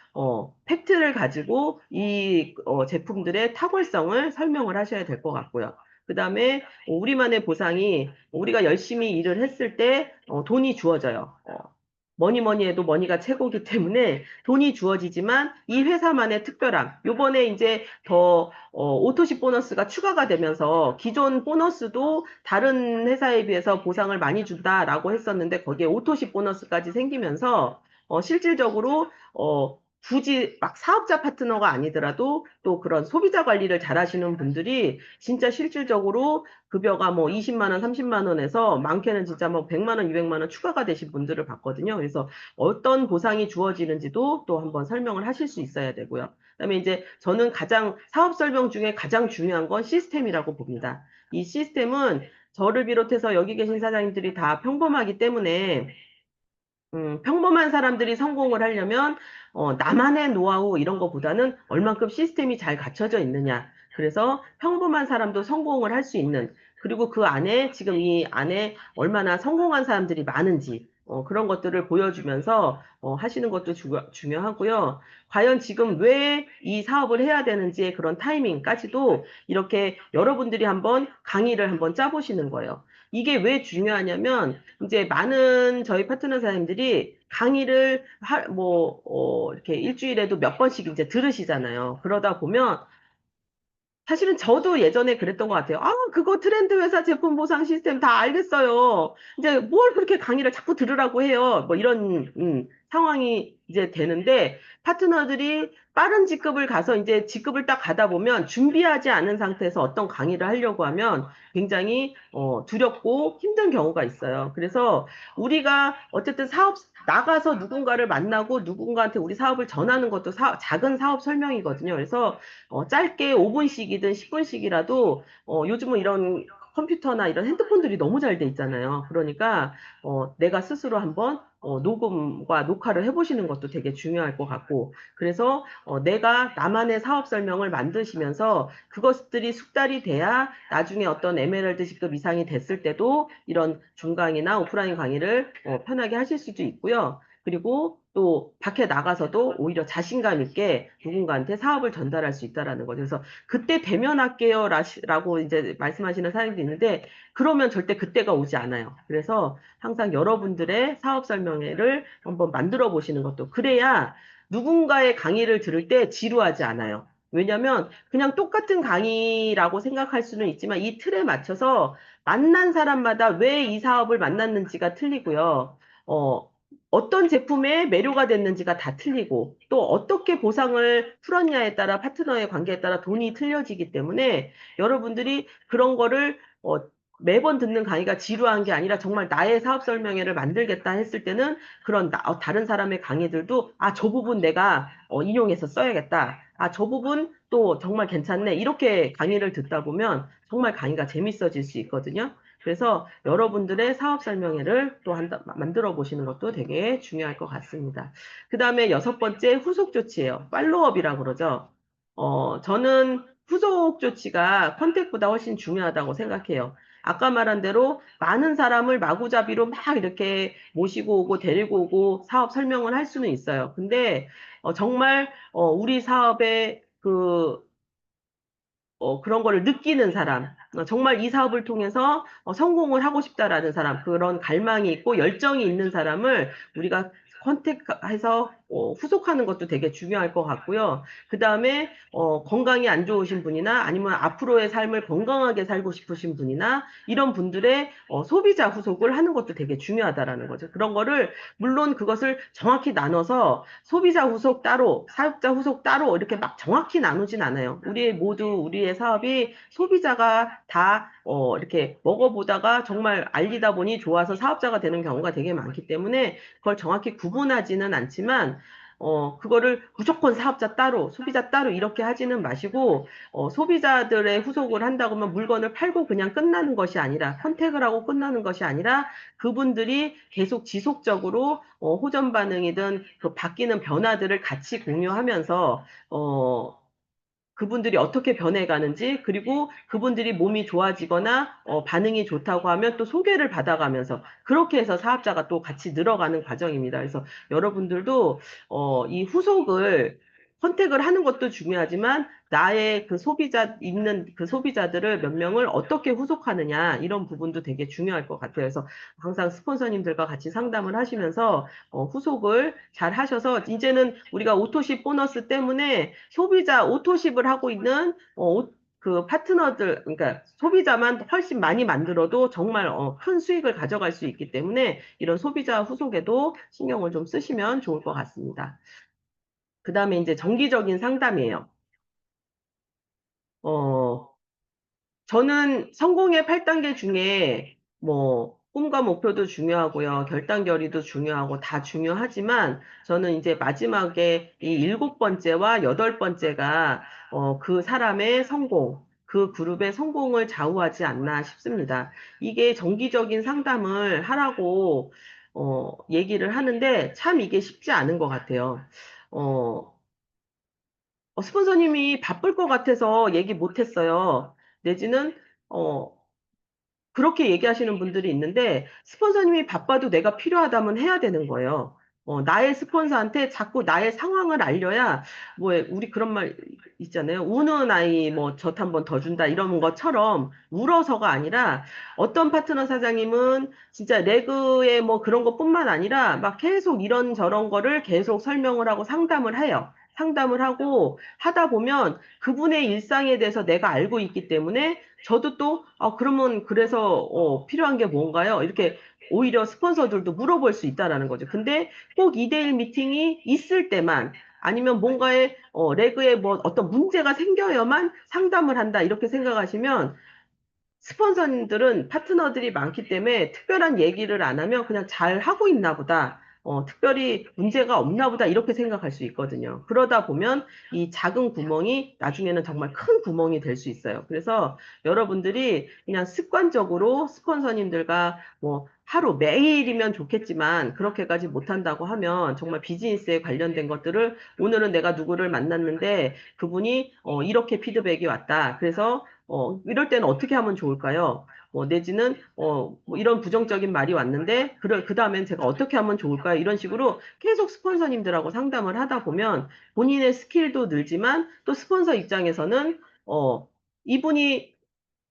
팩트를 가지고 이 제품들의 탁월성을 설명을 하셔야 될 것 같고요. 그 다음에 우리만의 보상이 우리가 열심히 일을 했을 때 돈이 주어져요. 뭐니 뭐니 해도 머니가 최고기 때문에 돈이 주어지지만 이 회사만의 특별함. 요번에 이제 더 오토시 보너스가 추가가 되면서 기존 보너스도 다른 회사에 비해서 보상을 많이 준다라고 했었는데 거기에 오토시 보너스까지 생기면서 실질적으로 굳이 막 사업자 파트너가 아니더라도 또 그런 소비자 관리를 잘 하시는 분들이 진짜 실질적으로 급여가 뭐 20만 원, 30만 원에서 많게는 진짜 뭐 100만 원, 200만 원 추가가 되신 분들을 봤거든요. 그래서 어떤 보상이 주어지는지도 또 한번 설명을 하실 수 있어야 되고요. 그다음에 이제 저는 사업 설명 중에 가장 중요한 건 시스템이라고 봅니다. 이 시스템은 저를 비롯해서 여기 계신 사장님들이 다 평범하기 때문에 평범한 사람들이 성공을 하려면 나만의 노하우 이런 거보다는 얼만큼 시스템이 잘 갖춰져 있느냐. 그래서 평범한 사람도 성공을 할 수 있는 그리고 그 안에 지금 이 안에 얼마나 성공한 사람들이 많은지 그런 것들을 보여주면서 하시는 것도 중요하고요. 과연 지금 왜 이 사업을 해야 되는지의 그런 타이밍까지도 이렇게 여러분들이 한번 강의를 한번 짜보시는 거예요. 이게 왜 중요하냐면 이제 많은 저희 파트너 사장님들이 강의를 이렇게 일주일에도 몇 번씩 이제 들으시잖아요. 그러다 보면 사실은 저도 예전에 그랬던 것 같아요. 아, 그거 트렌드 회사 제품 보상 시스템 다 알겠어요. 이제 뭘 그렇게 강의를 자꾸 들으라고 해요. 뭐 이런, 상황이 이제 되는데, 파트너들이 빠른 직급을 가서 이제 직급을 딱 가다 보면 준비하지 않은 상태에서 어떤 강의를 하려고 하면 굉장히, 두렵고 힘든 경우가 있어요. 그래서 우리가 어쨌든 나가서 누군가를 만나고 누군가한테 우리 사업을 전하는 것도 작은 사업 설명이거든요. 그래서 짧게 5분씩이든 10분씩이라도 요즘은 이런 컴퓨터나 이런 핸드폰들이 너무 잘 돼 있잖아요. 그러니까 내가 스스로 한번 녹음과 녹화를 해보시는 것도 되게 중요할 것 같고 그래서 내가 나만의 사업 설명을 만드시면서 그것들이 숙달이 돼야 나중에 어떤 에메랄드직급 이상이 됐을 때도 이런 중강이나 오프라인 강의를 편하게 하실 수도 있고요. 그리고 또 밖에 나가서도 오히려 자신감 있게 누군가한테 사업을 전달할 수 있다라는 거죠. 그래서 그때 대면할게요 라고 이제 말씀하시는 사람도 있는데 그러면 절대 그때가 오지 않아요. 그래서 항상 여러분들의 사업 설명회를 한번 만들어 보시는 것도 그래야 누군가의 강의를 들을 때 지루하지 않아요. 왜냐면 그냥 똑같은 강의라고 생각할 수는 있지만 이 틀에 맞춰서 만난 사람마다 왜 이 사업을 만났는지가 틀리고요. 어떤 제품에 매료가 됐는지가 다 틀리고 또 어떻게 보상을 풀었냐에 따라 파트너의 관계에 따라 돈이 틀려지기 때문에 여러분들이 그런 거를 매번 듣는 강의가 지루한 게 아니라 정말 나의 사업 설명회를 만들겠다 했을 때는 그런 다른 사람의 강의들도 아, 저 부분 내가 인용해서 써야겠다. 아, 저 부분 또 정말 괜찮네. 이렇게 강의를 듣다 보면 정말 강의가 재밌어질 수 있거든요. 그래서 여러분들의 사업 설명회를 또 만들어 보시는 것도 되게 중요할 것 같습니다. 그 다음에 여섯 번째 후속 조치예요. 팔로업이라고 그러죠. 저는 후속 조치가 컨택보다 훨씬 중요하다고 생각해요. 아까 말한 대로 많은 사람을 마구잡이로 막 이렇게 모시고 오고 데리고 오고 사업 설명을 할 수는 있어요. 근데 정말 우리 사업의 그런 거를 느끼는 사람, 정말 이 사업을 통해서 성공을 하고 싶다라는 사람, 그런 갈망이 있고 열정이 있는 사람을 우리가 컨택해서 후속하는 것도 되게 중요할 것 같고요. 그 다음에 건강이 안 좋으신 분이나 아니면 앞으로의 삶을 건강하게 살고 싶으신 분이나 이런 분들의 소비자 후속을 하는 것도 되게 중요하다라는 거죠. 그런 거를 물론 그것을 정확히 나눠서 소비자 후속 따로, 사육자 후속 따로 이렇게 막 정확히 나누진 않아요. 우리의 사업이 소비자가 다 이렇게 먹어보다가 정말 알리다 보니 좋아서 사업자가 되는 경우가 되게 많기 때문에 그걸 정확히 구분하지는 않지만 그거를 무조건 사업자 따로, 소비자 따로 이렇게 하지는 마시고, 소비자들의 후속을 한다고 하면 물건을 팔고 그냥 끝나는 것이 아니라, 컨택을 하고 끝나는 것이 아니라, 그분들이 계속 지속적으로 호전 반응이든 그 바뀌는 변화들을 같이 공유하면서 그분들이 어떻게 변해가는지 그리고 그분들이 몸이 좋아지거나 반응이 좋다고 하면 또 소개를 받아가면서 그렇게 해서 사업자가 또 같이 늘어가는 과정입니다. 그래서 여러분들도 이 후속을 선택을 하는 것도 중요하지만 나의 그 있는 그 소비자들을 몇 명을 어떻게 후속하느냐 이런 부분도 되게 중요할 것 같아요. 그래서 항상 스폰서님들과 같이 상담을 하시면서 후속을 잘 하셔서 이제는 우리가 오토십 보너스 때문에 오토십을 하고 있는 그 파트너들, 그러니까 소비자만 훨씬 많이 만들어도 정말 큰 수익을 가져갈 수 있기 때문에 이런 소비자 후속에도 신경을 좀 쓰시면 좋을 것 같습니다. 그 다음에 이제 정기적인 상담이에요. 어, 저는 성공의 8단계 중에 뭐 꿈과 목표도 중요하고요. 결단 결의도 중요하고 다 중요하지만 저는 이제 마지막에 이 일곱 번째와 여덟 번째가 그 사람의 성공, 그 그룹의 성공을 좌우하지 않나 싶습니다. 이게 정기적인 상담을 하라고 얘기를 하는데 참 이게 쉽지 않은 것 같아요. 어, 스폰서님이 바쁠 것 같아서 얘기 못 했어요. 내지는, 어, 그렇게 얘기하시는 분들이 있는데 스폰서님이 바빠도 내가 필요하다면 해야 되는 거예요. 나의 스폰서한테 자꾸 나의 상황을 알려야 뭐 우리 그런 말 있잖아요. 우는 아이 뭐 젖 한 번 더 준다 이런 것처럼 울어서가 아니라 어떤 파트너 사장님은 진짜 레그에 뭐 그런 것뿐만 아니라 막 계속 이런 저런 거를 계속 설명을 하고 상담을 해요. 상담을 하고 하다 보면 그분의 일상에 대해서 내가 알고 있기 때문에 저도 또, 그러면 그래서, 필요한 게 뭔가요? 이렇게 오히려 스폰서들도 물어볼 수 있다라는 거죠. 근데 꼭 2대1 미팅이 있을 때만 아니면 뭔가에, 레그에 뭐 어떤 문제가 생겨야만 상담을 한다. 이렇게 생각하시면 스폰서님들은 파트너들이 많기 때문에 특별한 얘기를 안 하면 그냥 잘 하고 있나 보다. 특별히 문제가 없나 보다. 이렇게 생각할 수 있거든요. 그러다 보면 이 작은 구멍이 나중에는 정말 큰 구멍이 될 수 있어요. 그래서 여러분들이 그냥 습관적으로 스폰서님들과 뭐 하루 매일이면 좋겠지만 그렇게까지 못한다고 하면 정말 비즈니스에 관련된 것들을 오늘은 내가 누구를 만났는데 그분이 이렇게 피드백이 왔다. 그래서 이럴 때는 어떻게 하면 좋을까요? 내지는, 뭐 이런 부정적인 말이 왔는데, 그 다음엔 제가 어떻게 하면 좋을까요? 이런 식으로 계속 스폰서님들하고 상담을 하다 보면 본인의 스킬도 늘지만 또 스폰서 입장에서는, 이분이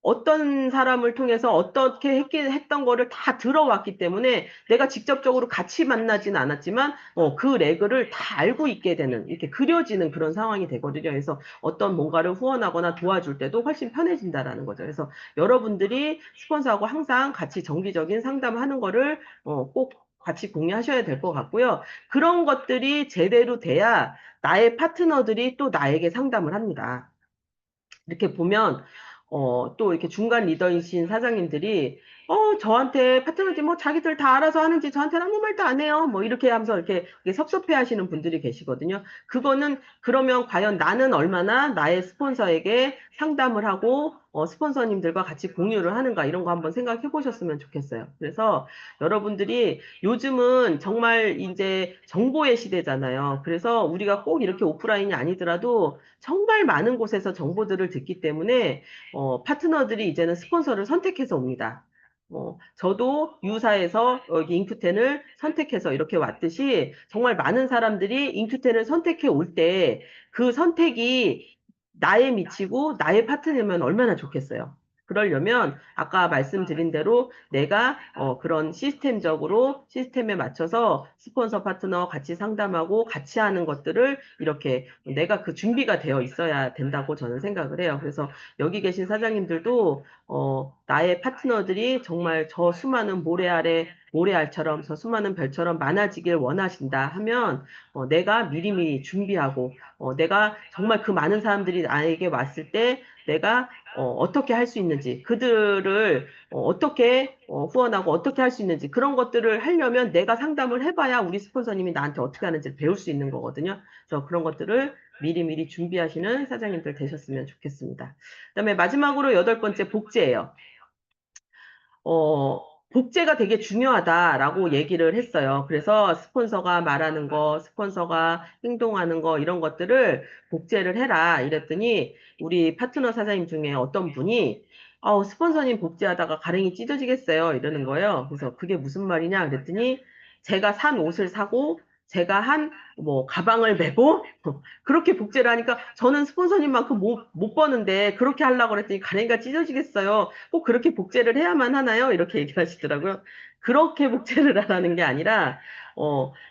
어떤 사람을 통해서 어떻게 했던 거를 다 들어왔기 때문에 내가 직접적으로 같이 만나진 않았지만 그 레그를 다 알고 있게 되는 이렇게 그려지는 그런 상황이 되거든요. 그래서 어떤 뭔가를 후원하거나 도와줄 때도 훨씬 편해진다라는 거죠. 그래서 여러분들이 스폰서하고 항상 같이 정기적인 상담하는 거를 꼭 같이 공유하셔야 될 것 같고요. 그런 것들이 제대로 돼야 나의 파트너들이 또 나에게 상담을 합니다. 이렇게 보면, 또 이렇게 중간 리더이신 사장님들이, 저한테 파트너들이 뭐 자기들 다 알아서 하는지 저한테는 아무 말도 안 해요. 뭐 이렇게 하면서 이렇게 섭섭해 하시는 분들이 계시거든요. 그거는 그러면 과연 나는 얼마나 나의 스폰서에게 상담을 하고, 스폰서님들과 같이 공유를 하는가 이런 거 한번 생각해 보셨으면 좋겠어요. 그래서 여러분들이 요즘은 정말 이제 정보의 시대잖아요. 그래서 우리가 꼭 이렇게 오프라인이 아니더라도 정말 많은 곳에서 정보들을 듣기 때문에 파트너들이 이제는 스폰서를 선택해서 옵니다. 저도 유사에서 여기 인큐텐을 선택해서 이렇게 왔듯이 정말 많은 사람들이 인큐텐을 선택해 올 때 그 선택이 나에 미치고 나의 파트너면 얼마나 좋겠어요. 그러려면 아까 말씀드린 대로 내가 그런 시스템적으로 시스템에 맞춰서 스폰서 파트너 같이 상담하고 같이 하는 것들을 이렇게 내가 그 준비가 되어 있어야 된다고 저는 생각을 해요. 그래서 여기 계신 사장님들도 나의 파트너들이 정말 저 수많은 모래 아래 모래알처럼 저 수많은 별처럼 많아지길 원하신다 하면 내가 미리미리 준비하고 내가 정말 그 많은 사람들이 나에게 왔을 때 내가 떻게 할 수 있는지 그들을 떻게 후원하고 어떻게 할 수 있는지 그런 것들을 하려면 내가 상담을 해봐야 우리 스폰서님이 나한테 어떻게 하는지 배울 수 있는 거거든요. 그래서 그런 것들을 미리미리 준비하시는 사장님들 되셨으면 좋겠습니다. 그다음에 마지막으로 여덟 번째 복제예요. 복제가 되게 중요하다라고 얘기를 했어요. 그래서 스폰서가 말하는 거, 스폰서가 행동하는 거, 이런 것들을 복제를 해라. 이랬더니 우리 파트너 사장님 중에 어떤 분이 스폰서님 복제하다가 가랭이 찢어지겠어요. 이러는 거예요. 그래서 그게 무슨 말이냐 그랬더니 제가 산 옷을 사고 제가 한 뭐 가방을 메고 그렇게 복제를 하니까 저는 스폰서님만큼 못 버는데 그렇게 하려고 그랬더니 가랭이가 찢어지겠어요. 꼭 그렇게 복제를 해야만 하나요? 이렇게 얘기를 하시더라고요. 그렇게 복제를 하라는 게 아니라,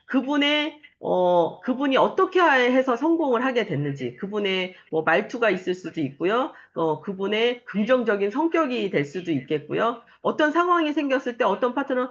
그분이 어떻게 해서 성공을 하게 됐는지, 그분의 뭐 말투가 있을 수도 있고요. 그분의 긍정적인 성격이 될 수도 있겠고요. 어떤 상황이 생겼을 때 어떤 파트너는,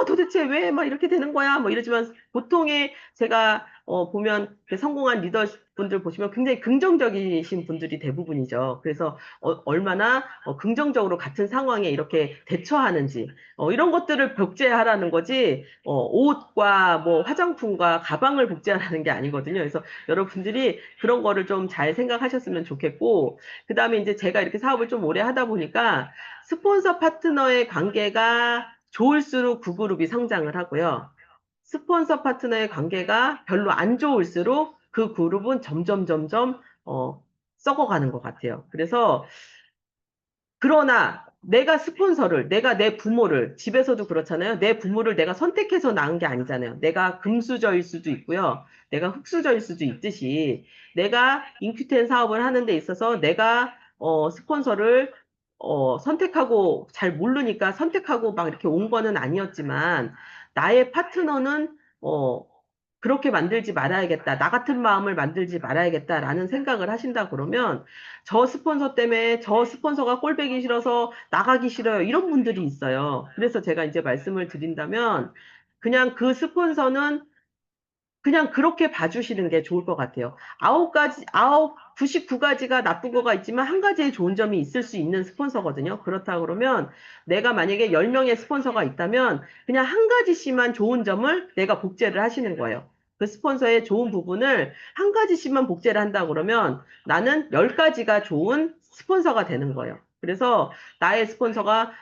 도대체 왜 막 이렇게 되는 거야? 뭐 이러지만 보통의 제가 보면 성공한 리더분들 보시면 굉장히 긍정적이신 분들이 대부분이죠. 그래서 얼마나 긍정적으로 같은 상황에 이렇게 대처하는지 이런 것들을 복제하라는 거지 옷과 뭐 화장품과 가방을 복제하라는 게 아니거든요. 그래서 여러분들이 그런 거를 좀 잘 생각하셨으면 좋겠고 그다음에 이제 제가 이렇게 사업을 좀 오래 하다 보니까 스폰서 파트너의 관계가 좋을수록 그 그룹이 성장을 하고요. 스폰서 파트너의 관계가 별로 안 좋을수록 그 그룹은 점점 썩어가는 것 같아요. 그래서 그러나 내가 내 부모를 집에서도 그렇잖아요. 내 부모를 내가 선택해서 낳은 게 아니잖아요. 내가 금수저일 수도 있고요. 내가 흙수저일 수도 있듯이 내가 인큐텐 사업을 하는 데 있어서 내가 스폰서를 선택하고 잘 모르니까 선택하고 막 이렇게 온 거는 아니었지만 나의 파트너는 그렇게 만들지 말아야겠다. 나 같은 마음을 만들지 말아야겠다라는 생각을 하신다 그러면 저 스폰서 때문에 저 스폰서가 꼴보기 싫어서 나가기 싫어요. 이런 분들이 있어요. 그래서 제가 이제 말씀을 드린다면 그냥 그 스폰서는 그냥 그렇게 봐주시는 게 좋을 것 같아요. 99가지가 나쁜 거가 있지만 한 가지의 좋은 점이 있을 수 있는 스폰서거든요. 그렇다 그러면 내가 만약에 10명의 스폰서가 있다면 그냥 한 가지씩만 좋은 점을 내가 복제를 하시는 거예요. 그 스폰서의 좋은 부분을 한 가지씩만 복제를 한다 그러면 나는 10가지가 좋은 스폰서가 되는 거예요. 그래서 나의 스폰서가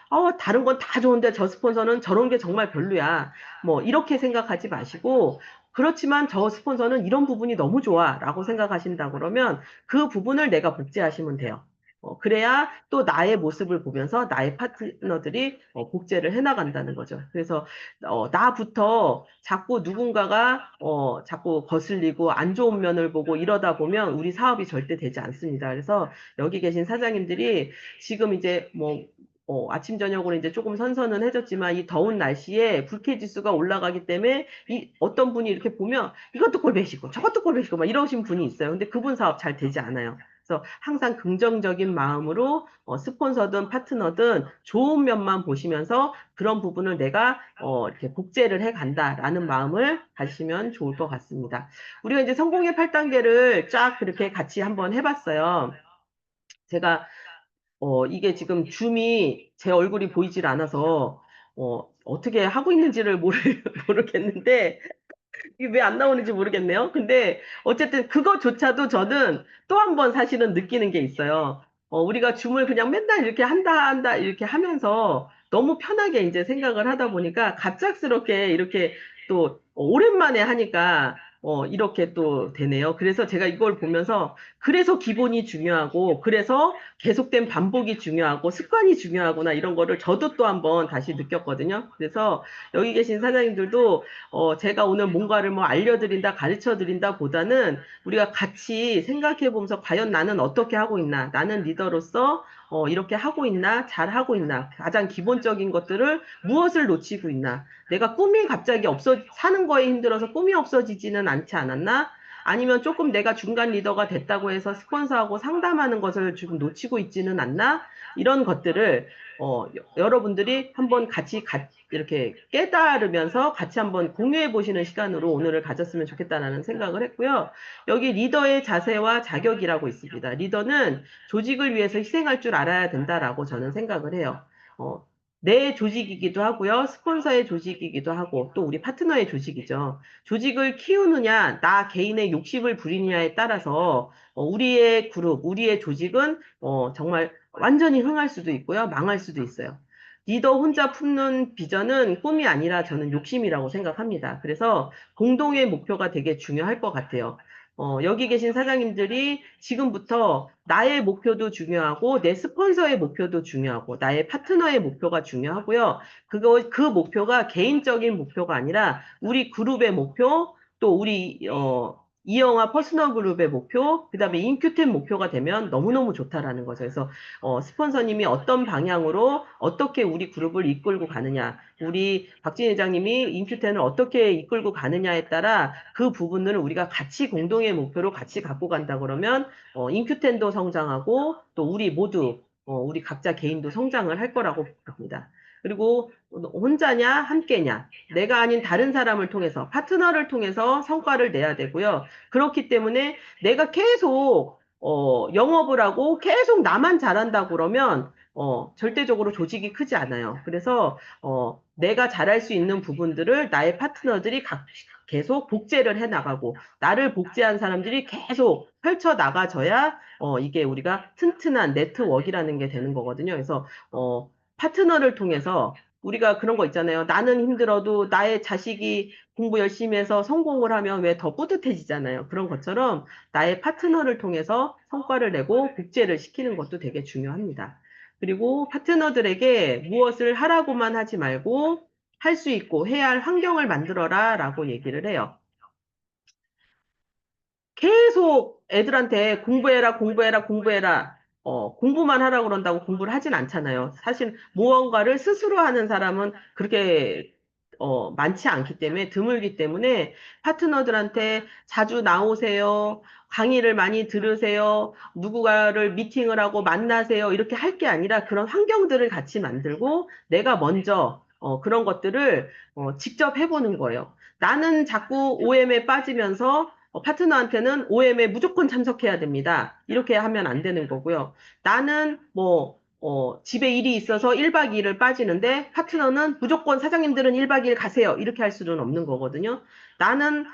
다른 건 다 좋은데 저 스폰서는 저런 게 정말 별로야. 뭐 이렇게 생각하지 마시고 그렇지만 저 스폰서는 이런 부분이 너무 좋아 라고 생각하신다 그러면 그 부분을 내가 복제하시면 돼요. 그래야 또 나의 모습을 보면서 나의 파트너들이 복제를 해나간다는 거죠. 그래서 나부터 자꾸 누군가가 자꾸 거슬리고 안 좋은 면을 보고 이러다 보면 우리 사업이 절대 되지 않습니다. 그래서 여기 계신 사장님들이 지금 이제 뭐 아침, 저녁으로 이제 조금 선선은 해졌지만 이 더운 날씨에 불쾌지수가 올라가기 때문에 이 어떤 분이 이렇게 보면 이것도 꼴배시고 저것도 꼴배시고 막 이러신 분이 있어요. 근데 그분 사업 잘 되지 않아요. 그래서 항상 긍정적인 마음으로 스폰서든 파트너든 좋은 면만 보시면서 그런 부분을 내가 이렇게 복제를 해 간다라는 마음을 가지시면 좋을 것 같습니다. 우리가 이제 성공의 8단계를 쫙 그렇게 같이 한번 해봤어요. 제가 이게 지금 줌이 제 얼굴이 보이질 않아서, 어떻게 하고 있는지를 모르겠는데, 이게 왜 안 나오는지 모르겠네요. 근데 어쨌든 그거조차도 저는 또 한 번 사실은 느끼는 게 있어요. 우리가 줌을 그냥 맨날 이렇게 한다 이렇게 하면서 너무 편하게 이제 생각을 하다 보니까 갑작스럽게 이렇게 또 오랜만에 하니까 이렇게 또 되네요. 그래서 제가 이걸 보면서 그래서 기본이 중요하고 그래서 계속된 반복이 중요하고 습관이 중요하구나 이런 거를 저도 또 한 번 다시 느꼈거든요. 그래서 여기 계신 사장님들도 제가 오늘 뭔가를 뭐 알려드린다, 가르쳐드린다 보다는 우리가 같이 생각해 보면서 과연 나는 어떻게 하고 있나, 나는 리더로서 이렇게 하고 있나, 잘 하고 있나, 가장 기본적인 것들을 무엇을 놓치고 있나, 내가 꿈이 갑자기 사는 거에 힘들어서 꿈이 없어지지는 않지 않았나? 아니면 조금 내가 중간 리더가 됐다고 해서 스폰서하고 상담하는 것을 지금 놓치고 있지는 않나? 이런 것들을 여러분들이 한번 이렇게 깨달으면서 같이 한번 공유해 보시는 시간으로 오늘을 가졌으면 좋겠다라는 생각을 했고요. 여기 리더의 자세와 자격이라고 있습니다. 리더는 조직을 위해서 희생할 줄 알아야 된다라고 저는 생각을 해요. 어, 내 조직이기도 하고요. 스폰서의 조직이기도 하고 또 우리 파트너의 조직이죠. 조직을 키우느냐, 나 개인의 욕심을 부리느냐에 따라서 우리의 그룹, 우리의 조직은 정말 완전히 흥할 수도 있고요. 망할 수도 있어요. 리더 혼자 품는 비전은 꿈이 아니라 저는 욕심이라고 생각합니다. 그래서 공동의 목표가 되게 중요할 것 같아요. 여기 계신 사장님들이 지금부터 나의 목표도 중요하고, 내 스폰서의 목표도 중요하고, 나의 파트너의 목표가 중요하고요. 그 목표가 개인적인 목표가 아니라 우리 그룹의 목표, 또 이영화 퍼스널 그룹의 목표, 그 다음에 인큐텐 목표가 되면 너무너무 좋다라는 거죠. 그래서 스폰서님이 어떤 방향으로 어떻게 우리 그룹을 이끌고 가느냐, 우리 박진 회장님이 인큐텐을 어떻게 이끌고 가느냐에 따라 그 부분을 우리가 같이 공동의 목표로 같이 갖고 간다 그러면 인큐텐도 성장하고 또 우리 모두 우리 각자 개인도 성장을 할 거라고 봅니다. 그리고 혼자냐, 함께냐, 내가 아닌 다른 사람을 통해서, 파트너를 통해서 성과를 내야 되고요. 그렇기 때문에 내가 계속 영업을 하고 계속 나만 잘한다고 그러면 절대적으로 조직이 크지 않아요. 그래서 내가 잘할 수 있는 부분들을 나의 파트너들이 계속 복제를 해 나가고 나를 복제한 사람들이 계속 펼쳐 나가져야 이게 우리가 튼튼한 네트워크라는 게 되는 거거든요. 그래서 파트너를 통해서 우리가 그런 거 있잖아요. 나는 힘들어도 나의 자식이 공부 열심히 해서 성공을 하면 왜 더 뿌듯해지잖아요. 그런 것처럼 나의 파트너를 통해서 성과를 내고 국제를 시키는 것도 되게 중요합니다. 그리고 파트너들에게 무엇을 하라고만 하지 말고 할 수 있고 해야 할 환경을 만들어라 라고 얘기를 해요. 계속 애들한테 공부해라, 공부해라, 공부해라. 공부만 하라고 그런다고 공부를 하진 않잖아요. 사실 무언가를 스스로 하는 사람은 그렇게 많지 않기 때문에 드물기 때문에 파트너들한테 자주 나오세요. 강의를 많이 들으세요. 누구가를 미팅을 하고 만나세요. 이렇게 할 게 아니라 그런 환경들을 같이 만들고 내가 먼저 그런 것들을 직접 해보는 거예요. 나는 자꾸 OM에 빠지면서 파트너한테는 OM에 무조건 참석해야 됩니다. 이렇게 하면 안 되는 거고요. 나는 집에 일이 있어서 1박 2일을 빠지는데 파트너는 무조건 사장님들은 1박 2일 가세요. 이렇게 할 수는 없는 거거든요. 나는,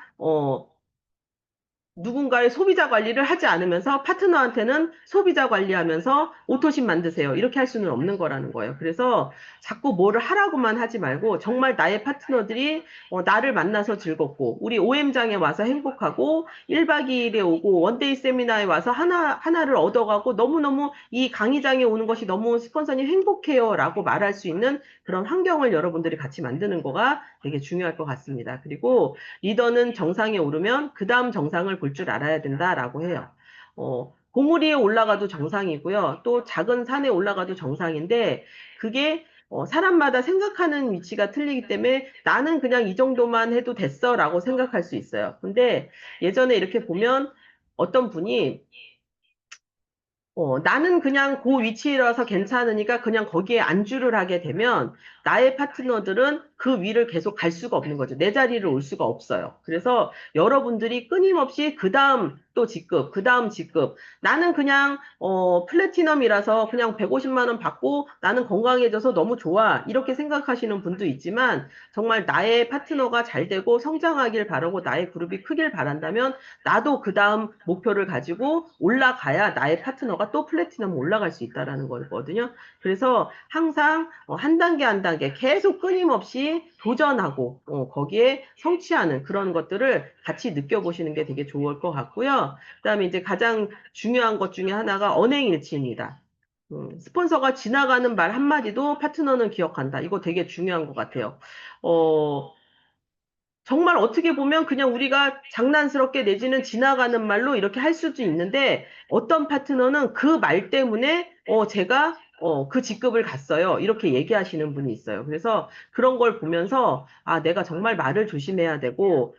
누군가의 소비자 관리를 하지 않으면서 파트너한테는 소비자 관리하면서 오토십 만드세요. 이렇게 할 수는 없는 거라는 거예요. 그래서 자꾸 뭐를 하라고만 하지 말고 정말 나의 파트너들이 나를 만나서 즐겁고 우리 OM장에 와서 행복하고 1박 2일에 오고 원데이 세미나에 와서 하나를 얻어가고 너무너무 이 강의장에 오는 것이 너무 스폰서님 행복해요. 라고 말할 수 있는 그런 환경을 여러분들이 같이 만드는 거가 되게 중요할 것 같습니다. 그리고 리더는 정상에 오르면 그 다음 정상을 볼 줄 알아야 된다라고 해요. 고물 위에 올라가도 정상이고요. 또 작은 산에 올라가도 정상인데 그게 사람마다 생각하는 위치가 틀리기 때문에 나는 그냥 이 정도만 해도 됐어라고 생각할 수 있어요. 근데 예전에 이렇게 보면 어떤 분이 나는 그냥 그 위치라서 괜찮으니까 그냥 거기에 안주를 하게 되면 나의 파트너들은 그 위를 계속 갈 수가 없는 거죠. 내 자리를 올 수가 없어요. 그래서 여러분들이 끊임없이 그 다음 또 직급, 그 다음 직급. 나는 그냥, 플래티넘이라서 그냥 150만 원 받고 나는 건강해져서 너무 좋아. 이렇게 생각하시는 분도 있지만 정말 나의 파트너가 잘 되고 성장하길 바라고 나의 그룹이 크길 바란다면 나도 그 다음 목표를 가지고 올라가야 나의 파트너가 또 플래티넘 올라갈 수 있다라는 거거든요. 그래서 항상 한 단계 한 단계 계속 끊임없이 도전하고 거기에 성취하는 그런 것들을 같이 느껴보시는 게 되게 좋을 것 같고요. 그다음에 이제 가장 중요한 것 중에 하나가 언행일치입니다. 스폰서가 지나가는 말 한마디도 파트너는 기억한다. 이거 되게 중요한 것 같아요. 어, 정말 어떻게 보면 그냥 우리가 장난스럽게 내지는 지나가는 말로 이렇게 할 수도 있는데 어떤 파트너는 그 말 때문에 제가 그 직급을 갔어요. 이렇게 얘기하시는 분이 있어요. 그래서 그런 걸 보면서 아, 내가 정말 말을 조심해야 되고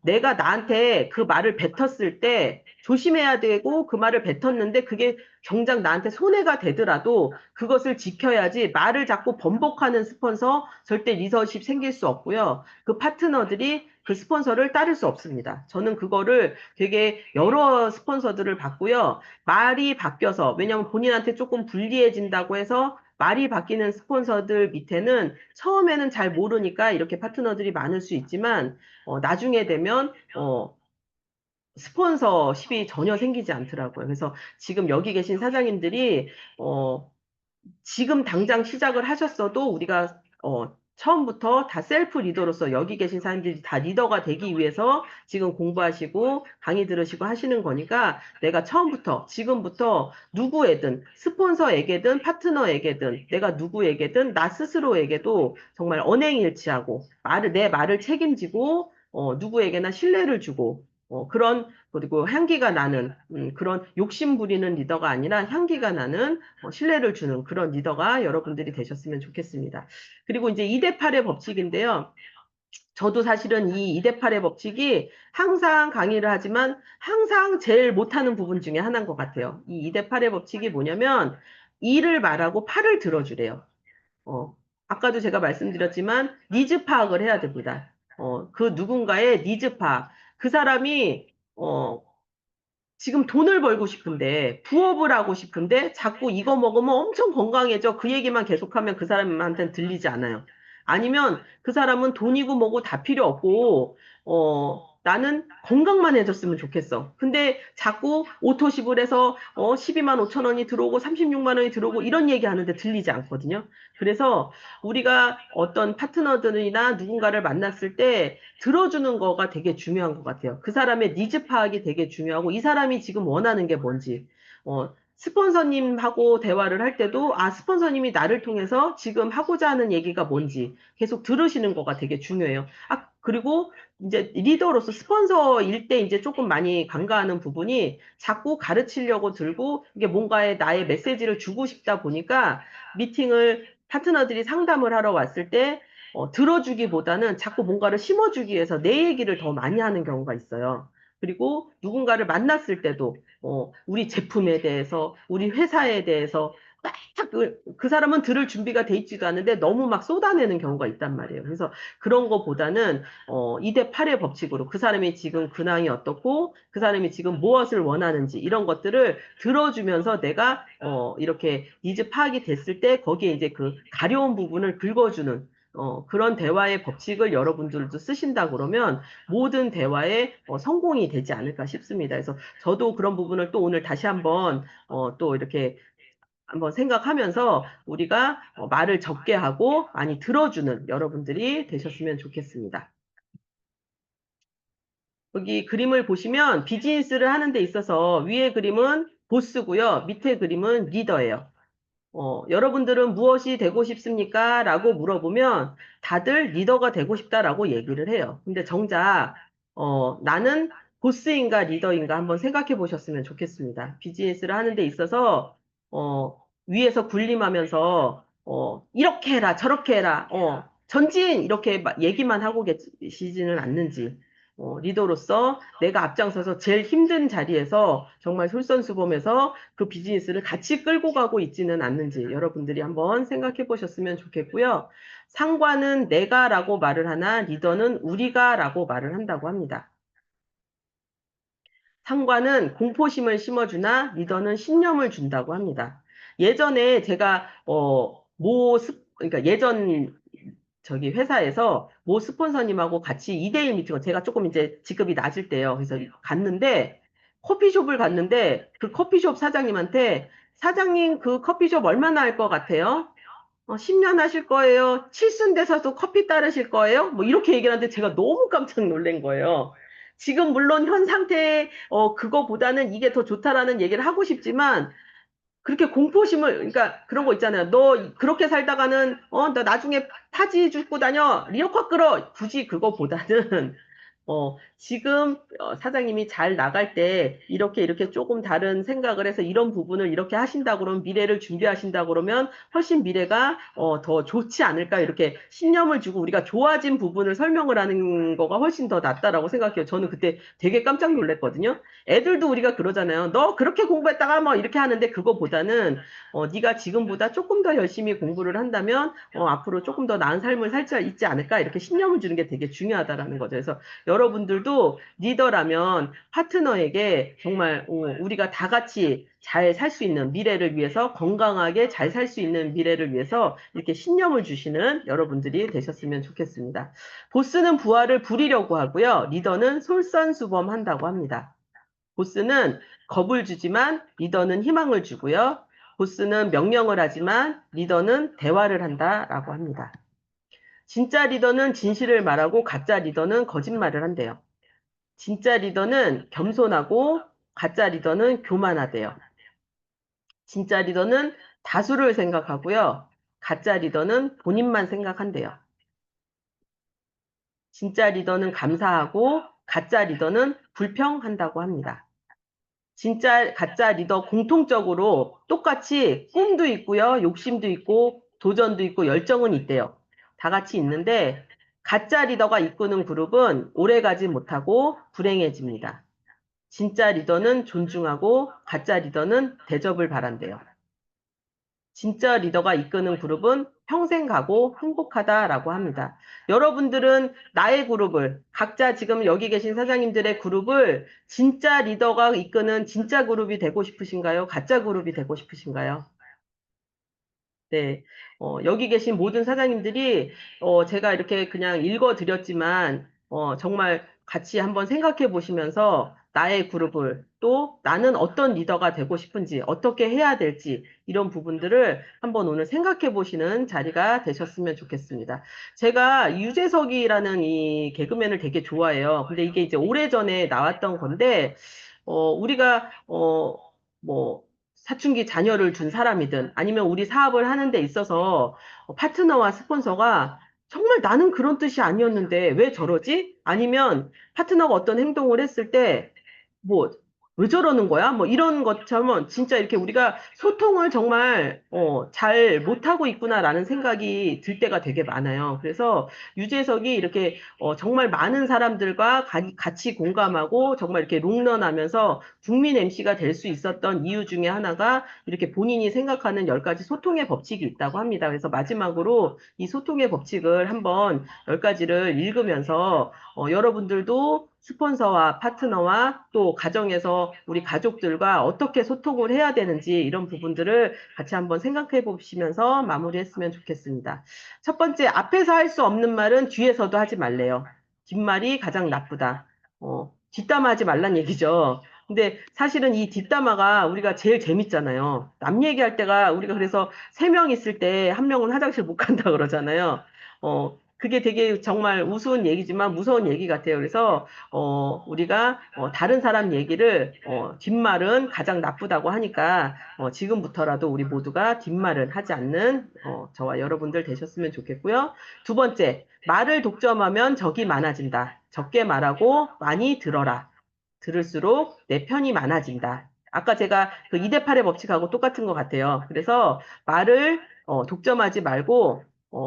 내가 나한테 그 말을 뱉었을 때 조심해야 되고 그 말을 뱉었는데 그게 정작 나한테 손해가 되더라도 그것을 지켜야지 말을 자꾸 번복하는 스폰서 절대 리더십 생길 수 없고요. 그 파트너들이 그 스폰서를 따를 수 없습니다. 저는 그거를 되게 여러 스폰서들을 봤고요. 말이 바뀌어서, 왜냐하면 본인한테 조금 불리해진다고 해서 말이 바뀌는 스폰서들 밑에는 처음에는 잘 모르니까 이렇게 파트너들이 많을 수 있지만, 나중에 되면, 스폰서십이 전혀 생기지 않더라고요. 그래서 지금 여기 계신 사장님들이, 지금 당장 시작을 하셨어도 우리가 처음부터 다 셀프 리더로서 여기 계신 사람들이 다 리더가 되기 위해서 지금 공부하시고 강의 들으시고 하시는 거니까 내가 처음부터 지금부터 누구에든 스폰서에게든 파트너에게든 내가 누구에게든 나 스스로에게도 정말 언행일치하고 내 말을 책임지고 누구에게나 신뢰를 주고 그런 그리고 향기가 나는 그런 욕심 부리는 리더가 아니라 향기가 나는 신뢰를 주는 그런 리더가 여러분들이 되셨으면 좋겠습니다. 그리고 이제 2대8의 법칙인데요. 저도 사실은 이 2대8의 법칙이 항상 강의를 하지만 항상 제일 못하는 부분 중에 하나인 것 같아요. 이 2대8의 법칙이 뭐냐면 2를 말하고 8을 들어주래요. 어, 아까도 제가 말씀드렸지만 니즈 파악을 해야 됩니다. 그 누군가의 니즈 파악. 그 사람이 지금 돈을 벌고 싶은데, 부업을 하고 싶은데, 자꾸 이거 먹으면 엄청 건강해져. 그 얘기만 계속하면 그 사람한테는 들리지 않아요. 아니면 그 사람은 돈이고 뭐고 다 필요 없고, 나는 건강만 해줬으면 좋겠어. 근데 자꾸 오토십을 해서 12만 5천 원이 들어오고 36만 원이 들어오고 이런 얘기 하는데 들리지 않거든요. 그래서 우리가 어떤 파트너들이나 누군가를 만났을 때 들어주는 거가 되게 중요한 것 같아요. 그 사람의 니즈 파악이 되게 중요하고 이 사람이 지금 원하는 게 뭔지. 스폰서님하고 대화를 할 때도 스폰서님이 나를 통해서 지금 하고자 하는 얘기가 뭔지 계속 들으시는 거가 되게 중요해요. 그리고 이제 리더로서 스폰서일 때 이제 조금 많이 간과하는 부분이 자꾸 가르치려고 들고 이게 뭔가의 나의 메시지를 주고 싶다 보니까 미팅을 파트너들이 상담을 하러 왔을 때 들어주기보다는 자꾸 뭔가를 심어주기 위해서 내 얘기를 더 많이 하는 경우가 있어요. 그리고 누군가를 만났을 때도 우리 제품에 대해서, 우리 회사에 대해서 막 그 사람은 들을 준비가 돼 있지도 않은데 너무 막 쏟아내는 경우가 있단 말이에요. 그래서 그런 거보다는 2대 8의 법칙으로 그 사람이 지금 근황이 어떻고 그 사람이 지금 무엇을 원하는지 이런 것들을 들어주면서 내가 이렇게 니즈 파악이 됐을 때 거기에 이제 그 가려운 부분을 긁어주는 그런 대화의 법칙을 여러분들도 쓰신다 그러면 모든 대화에 성공이 되지 않을까 싶습니다. 그래서 저도 그런 부분을 또 오늘 다시 한번 또 이렇게 한번 생각하면서 우리가 말을 적게 하고 많이 들어주는 여러분들이 되셨으면 좋겠습니다. 여기 그림을 보시면 비즈니스를 하는 데 있어서 위에 그림은 보스고요. 밑에 그림은 리더예요. 여러분들은 무엇이 되고 싶습니까? 라고 물어보면 다들 리더가 되고 싶다라고 얘기를 해요. 근데 정작, 나는 보스인가 리더인가 한번 생각해 보셨으면 좋겠습니다. 비즈니스를 하는 데 있어서, 위에서 군림하면서, 이렇게 해라, 저렇게 해라, 전진! 이렇게 얘기만 하고 계시지는 않는지, 리더로서 내가 앞장서서 제일 힘든 자리에서 정말 솔선수범해서 그 비즈니스를 같이 끌고 가고 있지는 않는지 여러분들이 한번 생각해 보셨으면 좋겠고요. 상관은 내가라고 말을 하나 리더는 우리가라고 말을 한다고 합니다. 상관은 공포심을 심어주나 리더는 신념을 준다고 합니다. 예전에 제가 그러니까 예전 저기 회사에서 모 스폰서님하고 같이 2대1 미팅을 제가 조금 이제 직급이 낮을 때요. 그래서 갔는데 커피숍을 갔는데 그 커피숍 사장님한테 사장님 그 커피숍 얼마나 할 것 같아요? 10년 하실 거예요? 칠순돼서도 커피 따르실 거예요? 뭐 이렇게 얘기를 하는데 제가 너무 깜짝 놀란 거예요. 지금 물론 현 상태에 그거보다는 이게 더 좋다라는 얘기를 하고 싶지만 그렇게 공포심을, 그러니까 그런 거 있잖아요. 너 그렇게 살다가는, 너 나중에 타지 죽고 다녀. 리어카 끌어. 굳이 그거보다는, 지금 사장님이 잘 나갈 때 이렇게 조금 다른 생각을 해서 이런 부분을 이렇게 하신다 그러면 미래를 준비하신다 그러면 훨씬 미래가 더 좋지 않을까 이렇게 신념을 주고 우리가 좋아진 부분을 설명을 하는 거가 훨씬 더 낫다라고 생각해요. 저는 그때 되게 깜짝 놀랐거든요. 애들도 우리가 그러잖아요. 너 그렇게 공부했다가 뭐 이렇게 하는데 그거보다는 네가 지금보다 조금 더 열심히 공부를 한다면 앞으로 조금 더 나은 삶을 살 수 있지 않을까 이렇게 신념을 주는 게 되게 중요하다라는 거죠. 그래서 여러분들도 리더라면 파트너에게 정말 우리가 다 같이 잘 살 수 있는 미래를 위해서 건강하게 잘 살 수 있는 미래를 위해서 이렇게 신념을 주시는 여러분들이 되셨으면 좋겠습니다. 보스는 부하를 부리려고 하고요. 리더는 솔선수범한다고 합니다. 보스는 겁을 주지만 리더는 희망을 주고요. 보스는 명령을 하지만 리더는 대화를 한다라고 합니다. 진짜 리더는 진실을 말하고 가짜 리더는 거짓말을 한대요. 진짜 리더는 겸손하고 가짜 리더는 교만하대요. 진짜 리더는 다수를 생각하고요. 가짜 리더는 본인만 생각한대요. 진짜 리더는 감사하고 가짜 리더는 불평한다고 합니다. 진짜 가짜 리더 공통적으로 똑같이 꿈도 있고요. 욕심도 있고 도전도 있고 열정은 있대요. 다 같이 있는데 가짜 리더가 이끄는 그룹은 오래가지 못하고 불행해집니다. 진짜 리더는 존중하고 가짜 리더는 대접을 바란대요. 진짜 리더가 이끄는 그룹은 평생 가고 행복하다라고 합니다. 여러분들은 나의 그룹을, 각자 지금 여기 계신 사장님들의 그룹을 진짜 리더가 이끄는 진짜 그룹이 되고 싶으신가요? 가짜 그룹이 되고 싶으신가요? 네. 여기 계신 모든 사장님들이, 제가 이렇게 그냥 읽어드렸지만, 정말 같이 한번 생각해 보시면서 나의 그룹을 또 나는 어떤 리더가 되고 싶은지 어떻게 해야 될지 이런 부분들을 한번 오늘 생각해 보시는 자리가 되셨으면 좋겠습니다. 제가 유재석이라는 이 개그맨을 되게 좋아해요. 근데 이게 이제 오래전에 나왔던 건데 우리가 뭐 사춘기 자녀를 둔 사람이든 아니면 우리 사업을 하는 데 있어서 파트너와 스폰서가 정말 나는 그런 뜻이 아니었는데 왜 저러지? 아니면 파트너가 어떤 행동을 했을 때 뭐, 왜 저러는 거야? 뭐 이런 것처럼 진짜 이렇게 우리가 소통을 정말 잘 못하고 있구나라는 생각이 들 때가 되게 많아요. 그래서 유재석이 이렇게 정말 많은 사람들과 같이 공감하고 정말 이렇게 롱런하면서 국민 MC가 될 수 있었던 이유 중에 하나가 이렇게 본인이 생각하는 10가지 소통의 법칙이 있다고 합니다. 그래서 마지막으로 이 소통의 법칙을 한번 10가지를 읽으면서 여러분들도 스폰서와 파트너와 또 가정에서 우리 가족들과 어떻게 소통을 해야 되는지 이런 부분들을 같이 한번 생각해 보시면서 마무리했으면 좋겠습니다. 첫 번째, 앞에서 할 수 없는 말은 뒤에서도 하지 말래요. 뒷말이 가장 나쁘다. 뒷담화하지 말란 얘기죠. 근데 사실은 이 뒷담화가 우리가 제일 재밌잖아요. 남 얘기할 때가 우리가 그래서 3명 있을 때 한 명은 화장실 못 간다 그러잖아요. 그게 되게 정말 우스운 얘기지만 무서운 얘기 같아요. 그래서 우리가 다른 사람 얘기를 뒷말은 가장 나쁘다고 하니까 지금부터라도 우리 모두가 뒷말을 하지 않는 저와 여러분들 되셨으면 좋겠고요. 두 번째, 말을 독점하면 적이 많아진다. 적게 말하고 많이 들어라. 들을수록 내 편이 많아진다. 아까 제가 그 2대8의 법칙하고 똑같은 것 같아요. 그래서 말을 독점하지 말고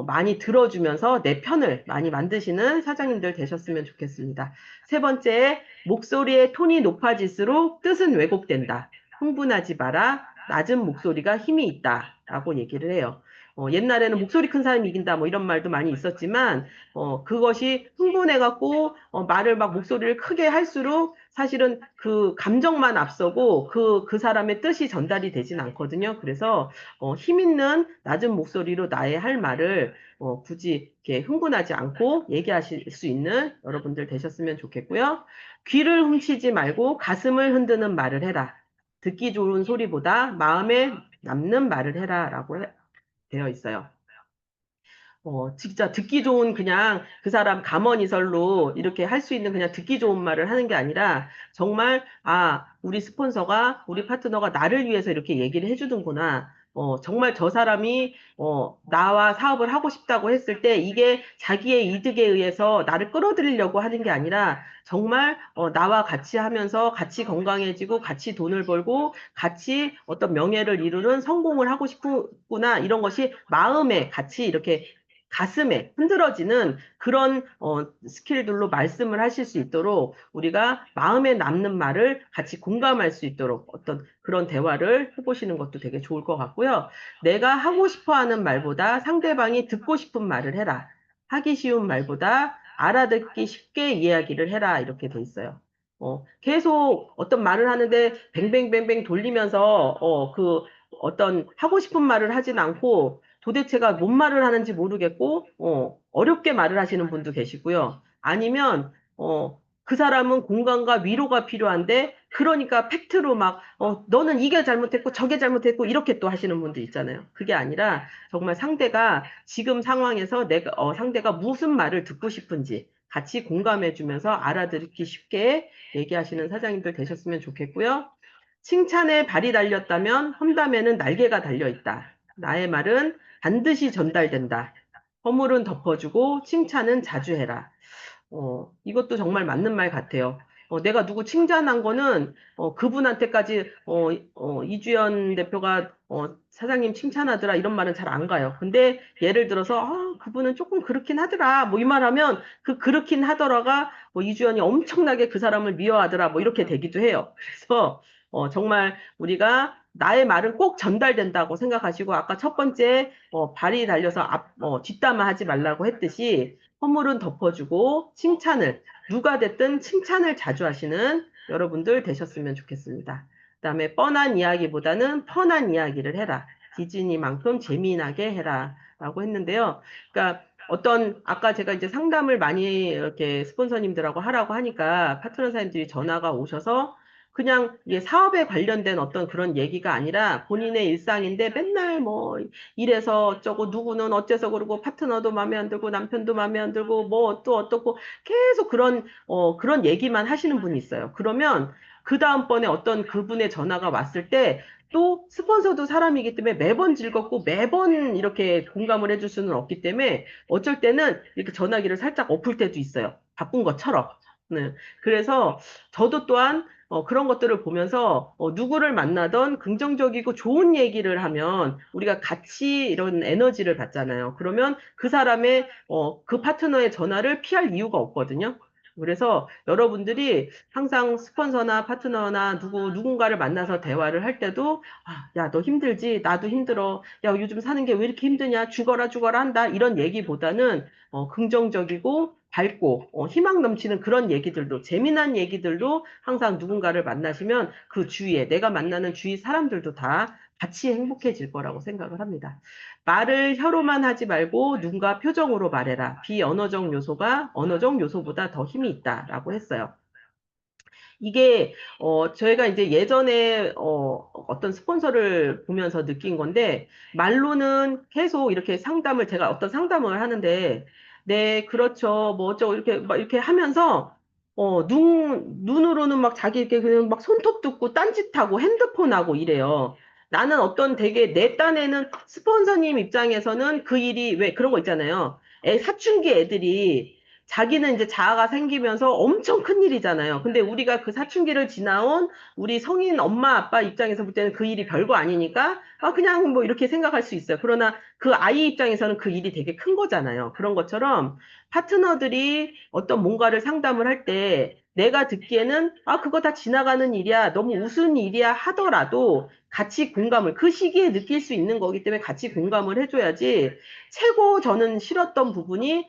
많이 들어주면서 내 편을 많이 만드시는 사장님들 되셨으면 좋겠습니다. 세 번째, 목소리의 톤이 높아질수록 뜻은 왜곡된다. 흥분하지 마라. 낮은 목소리가 힘이 있다. 라고 얘기를 해요. 옛날에는 목소리 큰 사람이 이긴다 뭐 이런 말도 많이 있었지만 그것이 흥분해갖고 말을 막 목소리를 크게 할수록 사실은 그 감정만 앞서고 그 사람의 뜻이 전달이 되진 않거든요. 그래서 힘 있는 낮은 목소리로 나의 할 말을 굳이 이렇게 흥분하지 않고 얘기하실 수 있는 여러분들 되셨으면 좋겠고요. 귀를 훔치지 말고 가슴을 흔드는 말을 해라. 듣기 좋은 소리보다 마음에 남는 말을 해라라고 되어 있어요. 진짜 듣기 좋은 그냥 그 사람 감언이설로 이렇게 할 수 있는 그냥 듣기 좋은 말을 하는 게 아니라 정말, 우리 스폰서가, 우리 파트너가 나를 위해서 이렇게 얘기를 해주는구나. 정말 저 사람이, 나와 사업을 하고 싶다고 했을 때 이게 자기의 이득에 의해서 나를 끌어들이려고 하는 게 아니라 정말, 나와 같이 하면서 같이 건강해지고 같이 돈을 벌고 같이 어떤 명예를 이루는 성공을 하고 싶구나. 이런 것이 마음에 같이 이렇게 가슴에 흔들어지는 그런 스킬들로 말씀을 하실 수 있도록 우리가 마음에 남는 말을 같이 공감할 수 있도록 어떤 그런 대화를 해보시는 것도 되게 좋을 것 같고요. 내가 하고 싶어 하는 말보다 상대방이 듣고 싶은 말을 해라. 하기 쉬운 말보다 알아듣기 쉽게 이야기를 해라. 이렇게 돼 있어요. 계속 어떤 말을 하는데 뱅뱅뱅뱅 돌리면서 그 어떤 하고 싶은 말을 하진 않고 도대체가 뭔 말을 하는지 모르겠고, 어렵게 말을 하시는 분도 계시고요. 아니면, 그 사람은 공감과 위로가 필요한데, 그러니까 팩트로 막, 너는 이게 잘못했고, 저게 잘못했고, 이렇게 또 하시는 분도 있잖아요. 그게 아니라, 정말 상대가 지금 상황에서 상대가 무슨 말을 듣고 싶은지 같이 공감해주면서 알아듣기 쉽게 얘기하시는 사장님들 되셨으면 좋겠고요. 칭찬에 발이 달렸다면 험담에는 날개가 달려있다. 나의 말은 반드시 전달된다. 허물은 덮어주고 칭찬은 자주 해라. 이것도 정말 맞는 말 같아요. 내가 누구 칭찬한 거는 그분한테까지 이주연 대표가 사장님 칭찬하더라 이런 말은 잘 안 가요. 근데 예를 들어서 그분은 조금 그렇긴 하더라 뭐 이 말하면 그 그렇긴 하더라가 뭐 이주연이 엄청나게 그 사람을 미워하더라 뭐 이렇게 되기도 해요. 그래서 정말 우리가 나의 말은 꼭 전달된다고 생각하시고 아까 첫 번째 발이 달려서 뒷담화 하지 말라고 했듯이 허물은 덮어주고 칭찬을 누가 됐든 칭찬을 자주 하시는 여러분들 되셨으면 좋겠습니다. 그다음에 뻔한 이야기보다는 펀한 이야기를 해라. 디즈니만큼 재미나게 해라. 라고 했는데요. 그러니까 아까 제가 이제 상담을 많이 이렇게 스폰서님들하고 하라고 하니까 파트너사님들이 전화가 오셔서 그냥 이게 사업에 관련된 어떤 그런 얘기가 아니라 본인의 일상인데 맨날 뭐 이래서 어쩌고 누구는 어째서 그러고 파트너도 마음에 안 들고 남편도 마음에 안 들고 뭐 또 어떻고 계속 그런 얘기만 하시는 분이 있어요. 그러면 그 다음번에 어떤 그분의 전화가 왔을 때 또 스폰서도 사람이기 때문에 매번 즐겁고 매번 이렇게 공감을 해줄 수는 없기 때문에 어쩔 때는 이렇게 전화기를 살짝 엎을 때도 있어요. 바쁜 것처럼. 네. 그래서 저도 또한 그런 것들을 보면서 누구를 만나던 긍정적이고 좋은 얘기를 하면 우리가 같이 이런 에너지를 받잖아요. 그러면 그 사람의 그 파트너의 전화를 피할 이유가 없거든요. 그래서 여러분들이 항상 스폰서나 파트너나 누군가를 만나서 대화를 할 때도 야, 너 힘들지? 나도 힘들어. 야, 요즘 사는 게 왜 이렇게 힘드냐? 죽어라, 죽어라 한다. 이런 얘기보다는 긍정적이고 밝고 희망 넘치는 그런 얘기들도 재미난 얘기들도 항상 누군가를 만나시면 그 주위에 내가 만나는 주위 사람들도 다 같이 행복해질 거라고 생각을 합니다. 말을 혀로만 하지 말고 눈과 표정으로 말해라. 비언어적 요소가 언어적 요소보다 더 힘이 있다라고 했어요. 이게 저희가 이제 예전에 어떤 스폰서를 보면서 느낀 건데 말로는 계속 이렇게 제가 어떤 상담을 하는데 네 그렇죠 뭐 어쩌고 이렇게 막 이렇게 하면서 눈으로는 막 자기 이렇게 그냥 막 손톱 뜯고 딴짓하고 핸드폰하고 이래요. 나는 어떤 되게 내 딴에는 스폰서님 입장에서는 그 일이 왜 그런 거 있잖아요. 사춘기 애들이 자기는 이제 자아가 생기면서 엄청 큰 일이잖아요. 근데 우리가 그 사춘기를 지나온 우리 성인 엄마 아빠 입장에서 볼 때는 그 일이 별거 아니니까 그냥 뭐 이렇게 생각할 수 있어요. 그러나 그 아이 입장에서는 그 일이 되게 큰 거잖아요. 그런 것처럼 파트너들이 어떤 뭔가를 상담을 할 때 내가 듣기에는 그거 다 지나가는 일이야. 너무 우스운 일이야 하더라도 같이 공감을 그 시기에 느낄 수 있는 거기 때문에 같이 공감을 해줘야지 최고 저는 싫었던 부분이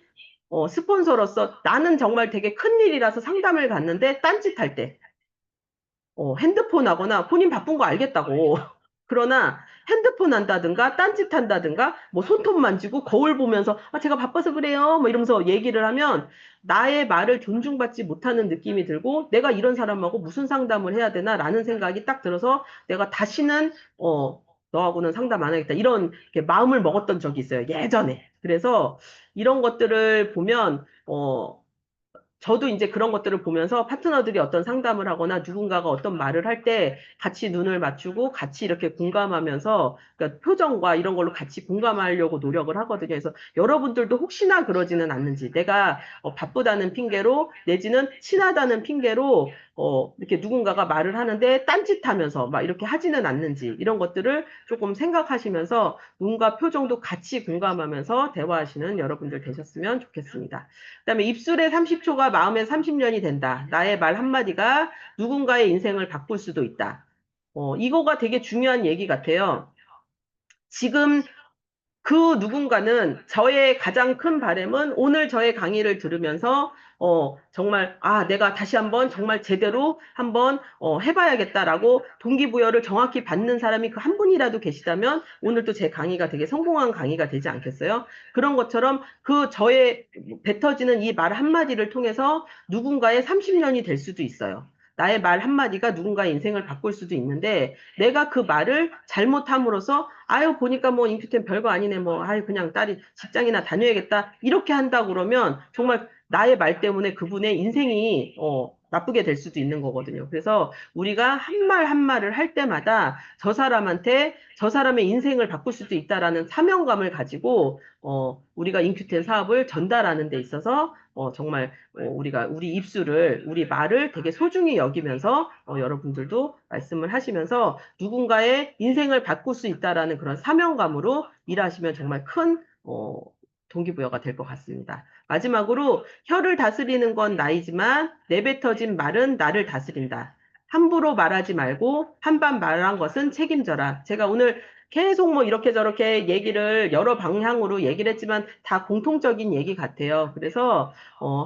스폰서로서 나는 정말 되게 큰일이라서 상담을 갔는데 딴짓할 때, 핸드폰 하거나 본인 바쁜 거 알겠다고. 그러나 핸드폰 한다든가 딴짓 한다든가 뭐 손톱 만지고 거울 보면서 제가 바빠서 그래요 뭐 이러면서 얘기를 하면 나의 말을 존중받지 못하는 느낌이 들고 내가 이런 사람하고 무슨 상담을 해야 되나라는 생각이 딱 들어서 내가 다시는 너하고는 상담 안 하겠다 이런 이렇게 마음을 먹었던 적이 있어요 예전에. 그래서 이런 것들을 보면 저도 이제 그런 것들을 보면서 파트너들이 어떤 상담을 하거나 누군가가 어떤 말을 할 때 같이 눈을 맞추고 같이 이렇게 공감하면서 그러니까 표정과 이런 걸로 같이 공감하려고 노력을 하거든요. 그래서 여러분들도 혹시나 그러지는 않는지 내가 바쁘다는 핑계로 내지는 친하다는 핑계로 이렇게 누군가가 말을 하는데 딴짓하면서 막 이렇게 하지는 않는지 이런 것들을 조금 생각하시면서 눈과 표정도 같이 공감하면서 대화하시는 여러분들 되셨으면 좋겠습니다. 그다음에 입술의 30초가 마음의 30년이 된다. 나의 말 한마디가 누군가의 인생을 바꿀 수도 있다. 이거가 되게 중요한 얘기 같아요. 지금 그 누군가는 저의 가장 큰 바람은 오늘 저의 강의를 들으면서 정말 내가 다시 한번 정말 제대로 한번 해봐야겠다라고 동기부여를 정확히 받는 사람이 그 한 분이라도 계시다면 오늘 또 제 강의가 되게 성공한 강의가 되지 않겠어요? 그런 것처럼 그 저의 뱉어지는 이 말 한마디를 통해서 누군가의 30년이 될 수도 있어요. 나의 말 한마디가 누군가의 인생을 바꿀 수도 있는데 내가 그 말을 잘못함으로써 아유 보니까 뭐 인큐템 별거 아니네 뭐 아유 그냥 딸이 직장이나 다녀야겠다 이렇게 한다 그러면 정말 나의 말 때문에 그분의 인생이 나쁘게 될 수도 있는 거거든요. 그래서 우리가 한 말 한 말을 할 때마다 저 사람한테 저 사람의 인생을 바꿀 수도 있다라는 사명감을 가지고 우리가 인큐텐 사업을 전달하는 데 있어서 정말 우리가 우리 말을 되게 소중히 여기면서 여러분들도 말씀을 하시면서 누군가의 인생을 바꿀 수 있다라는 그런 사명감으로 일하시면 정말 큰 동기부여가 될 것 같습니다. 마지막으로 혀를 다스리는 건 나이지만 내뱉어진 말은 나를 다스린다. 함부로 말하지 말고 한 번 말한 것은 책임져라. 제가 오늘 계속 뭐 이렇게 저렇게 얘기를 여러 방향으로 얘기를 했지만 다 공통적인 얘기 같아요. 그래서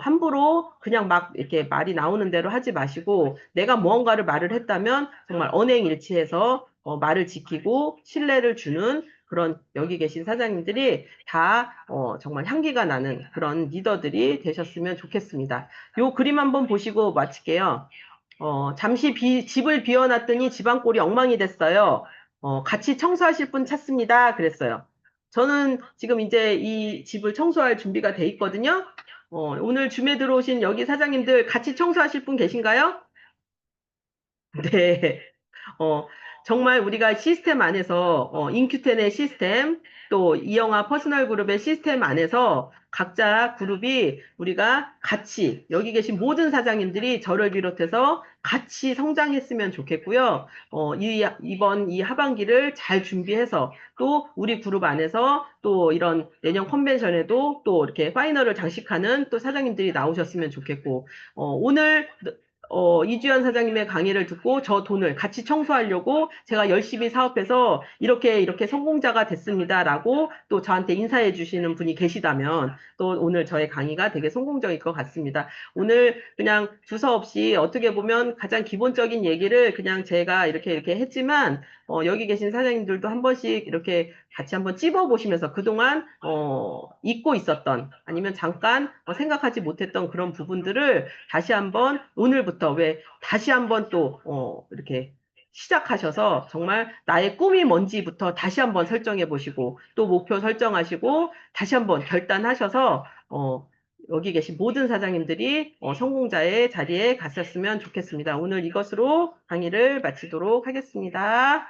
함부로 그냥 막 이렇게 말이 나오는 대로 하지 마시고 내가 무언가를 말을 했다면 정말 언행일치해서 말을 지키고 신뢰를 주는 그런 여기 계신 사장님들이 다 정말 향기가 나는 그런 리더들이 되셨으면 좋겠습니다. 요 그림 한번 보시고 마칠게요. 잠시 집을 비워놨더니 집안 꼴이 엉망이 됐어요. 같이 청소하실 분 찾습니다. 그랬어요. 저는 지금 이제 이 집을 청소할 준비가 돼 있거든요. 오늘 줌에 들어오신 여기 사장님들 같이 청소하실 분 계신가요? 네. 어, 정말 우리가 시스템 안에서, 인큐텐의 시스템, 또 이영화 퍼스널 그룹의 시스템 안에서 각자 그룹이 우리가 같이, 여기 계신 모든 사장님들이 저를 비롯해서 같이 성장했으면 좋겠고요. 이번 이 하반기를 잘 준비해서 또 우리 그룹 안에서 또 이런 내년 컨벤션에도 또 이렇게 파이널을 장식하는 또 사장님들이 나오셨으면 좋겠고, 오늘 이주연 사장님의 강의를 듣고 저 돈을 같이 청소하려고 제가 열심히 사업해서 이렇게 성공자가 됐습니다라고 또 저한테 인사해 주시는 분이 계시다면 또 오늘 저의 강의가 되게 성공적일 것 같습니다. 오늘 그냥 주서 없이 어떻게 보면 가장 기본적인 얘기를 그냥 제가 이렇게 했지만 여기 계신 사장님들도 한 번씩 이렇게 같이 한번 찝어보시면서 그동안 잊고 있었던 아니면 잠깐 생각하지 못했던 그런 부분들을 다시 한번 오늘부터 왜 다시 한번 또 이렇게 시작하셔서 정말 나의 꿈이 뭔지부터 다시 한번 설정해 보시고 또 목표 설정하시고 다시 한번 결단하셔서 여기 계신 모든 사장님들이 성공자의 자리에 갔었으면 좋겠습니다. 오늘 이것으로 강의를 마치도록 하겠습니다.